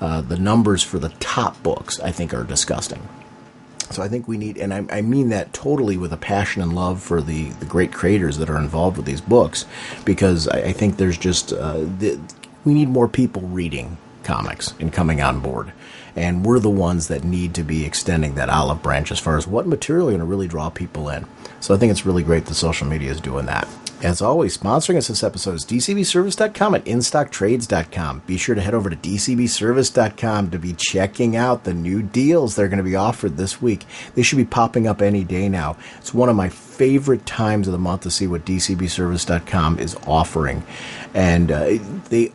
The numbers for the top books, I think, are disgusting. So I think we need, and I mean that totally with a passion and love for the great creators that are involved with these books, because I think there's just, we need more people reading comics and coming on board. And we're the ones that need to be extending that olive branch as far as what material are going to really draw people in. So I think it's really great that social media is doing that. As always, sponsoring us this episode is DCBService.com and InStockTrades.com. Be sure to head over to DCBService.com to be checking out the new deals that are going to be offered this week. They should be popping up any day now. It's one of my favorite times of the month to see what DCBService.com is offering. And they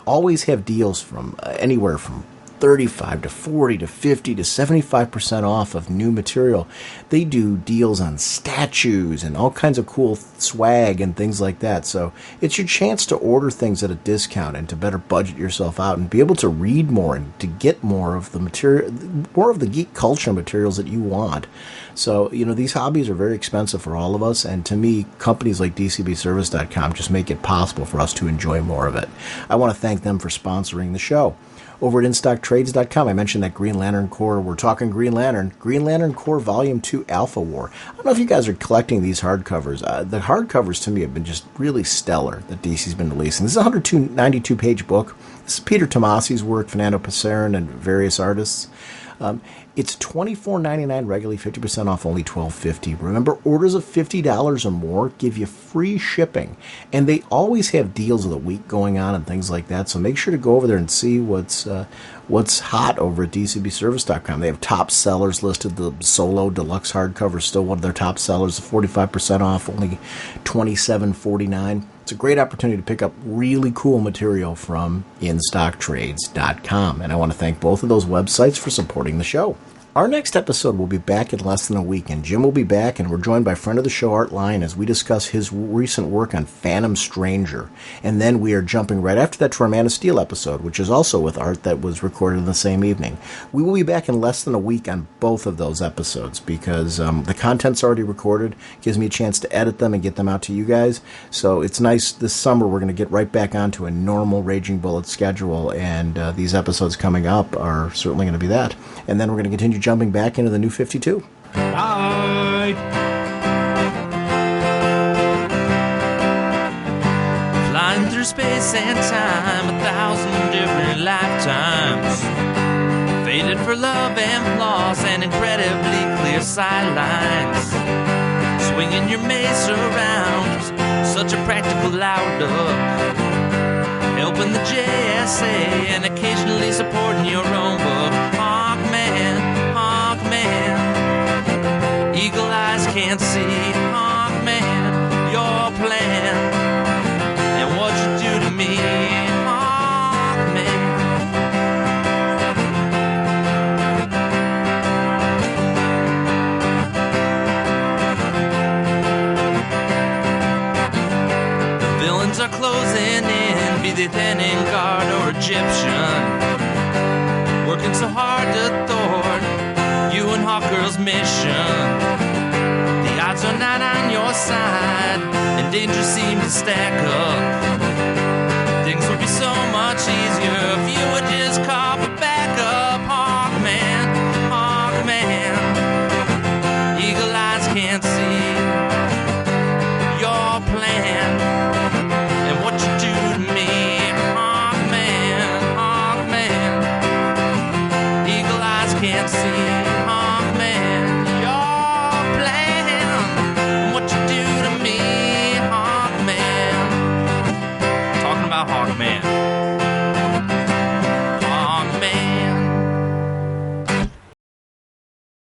always have deals from anywhere from 35 to 40 to 50 to 75% off of new material. They do deals on statues and all kinds of cool swag and things like that. So it's your chance to order things at a discount and to better budget yourself out and be able to read more and to get more of the material, more of the geek culture materials that you want. So, these hobbies are very expensive for all of us, and to me, companies like DCBService.com just make it possible for us to enjoy more of it. I want to thank them for sponsoring the show. Over at InStockTrades.com, I mentioned that Green Lantern Corps. We're talking Green Lantern Corps Volume 2 Alpha War. I don't know if you guys are collecting these hardcovers. The hardcovers, to me, have been just really stellar that DC's been releasing. This is a 192-page book. This is Peter Tomasi's work, Fernando Passarin, and various artists. It's $24.99 regularly, 50% off, only $12.50. Remember, orders of $50 or more give you free shipping. And they always have deals of the week going on and things like that. So make sure to go over there and see what's hot over at DCBService.com. They have top sellers listed. The Solo Deluxe hardcover is still one of their top sellers, 45% off, only $27.49. It's a great opportunity to pick up really cool material from InStockTrades.com. And I want to thank both of those websites for supporting the show. Our next episode will be back in less than a week, and Jim will be back, and we're joined by friend of the show, Art Lyon, as we discuss his recent work on Phantom Stranger. And then we are jumping right after that to our Man of Steel episode, which is also with Art, that was recorded in the same evening. We will be back in less than a week on both of those episodes because the content's already recorded. It gives me a chance to edit them and get them out to you guys. So it's nice. This summer we're going to get right back onto a normal Raging Bullet schedule, and these episodes coming up are certainly going to be that. And then we're going to continue jumping back into the New 52. Bye. Flying through space and time, 1,000 different lifetimes. Faded for love and flaws and incredibly clear sightlines. Swinging your mace around, such a practical outlook. Helping the JSA and occasionally supporting your own book. Hawkman, eagle eyes can't see. Hawkman, your plan and what you do to me. Hawkman. The villains are closing in, be they Thanon Guard or Egyptian. Working so hard to thwart you and Hawkgirl's mission. The odds are not on your side, and danger seems to stack up.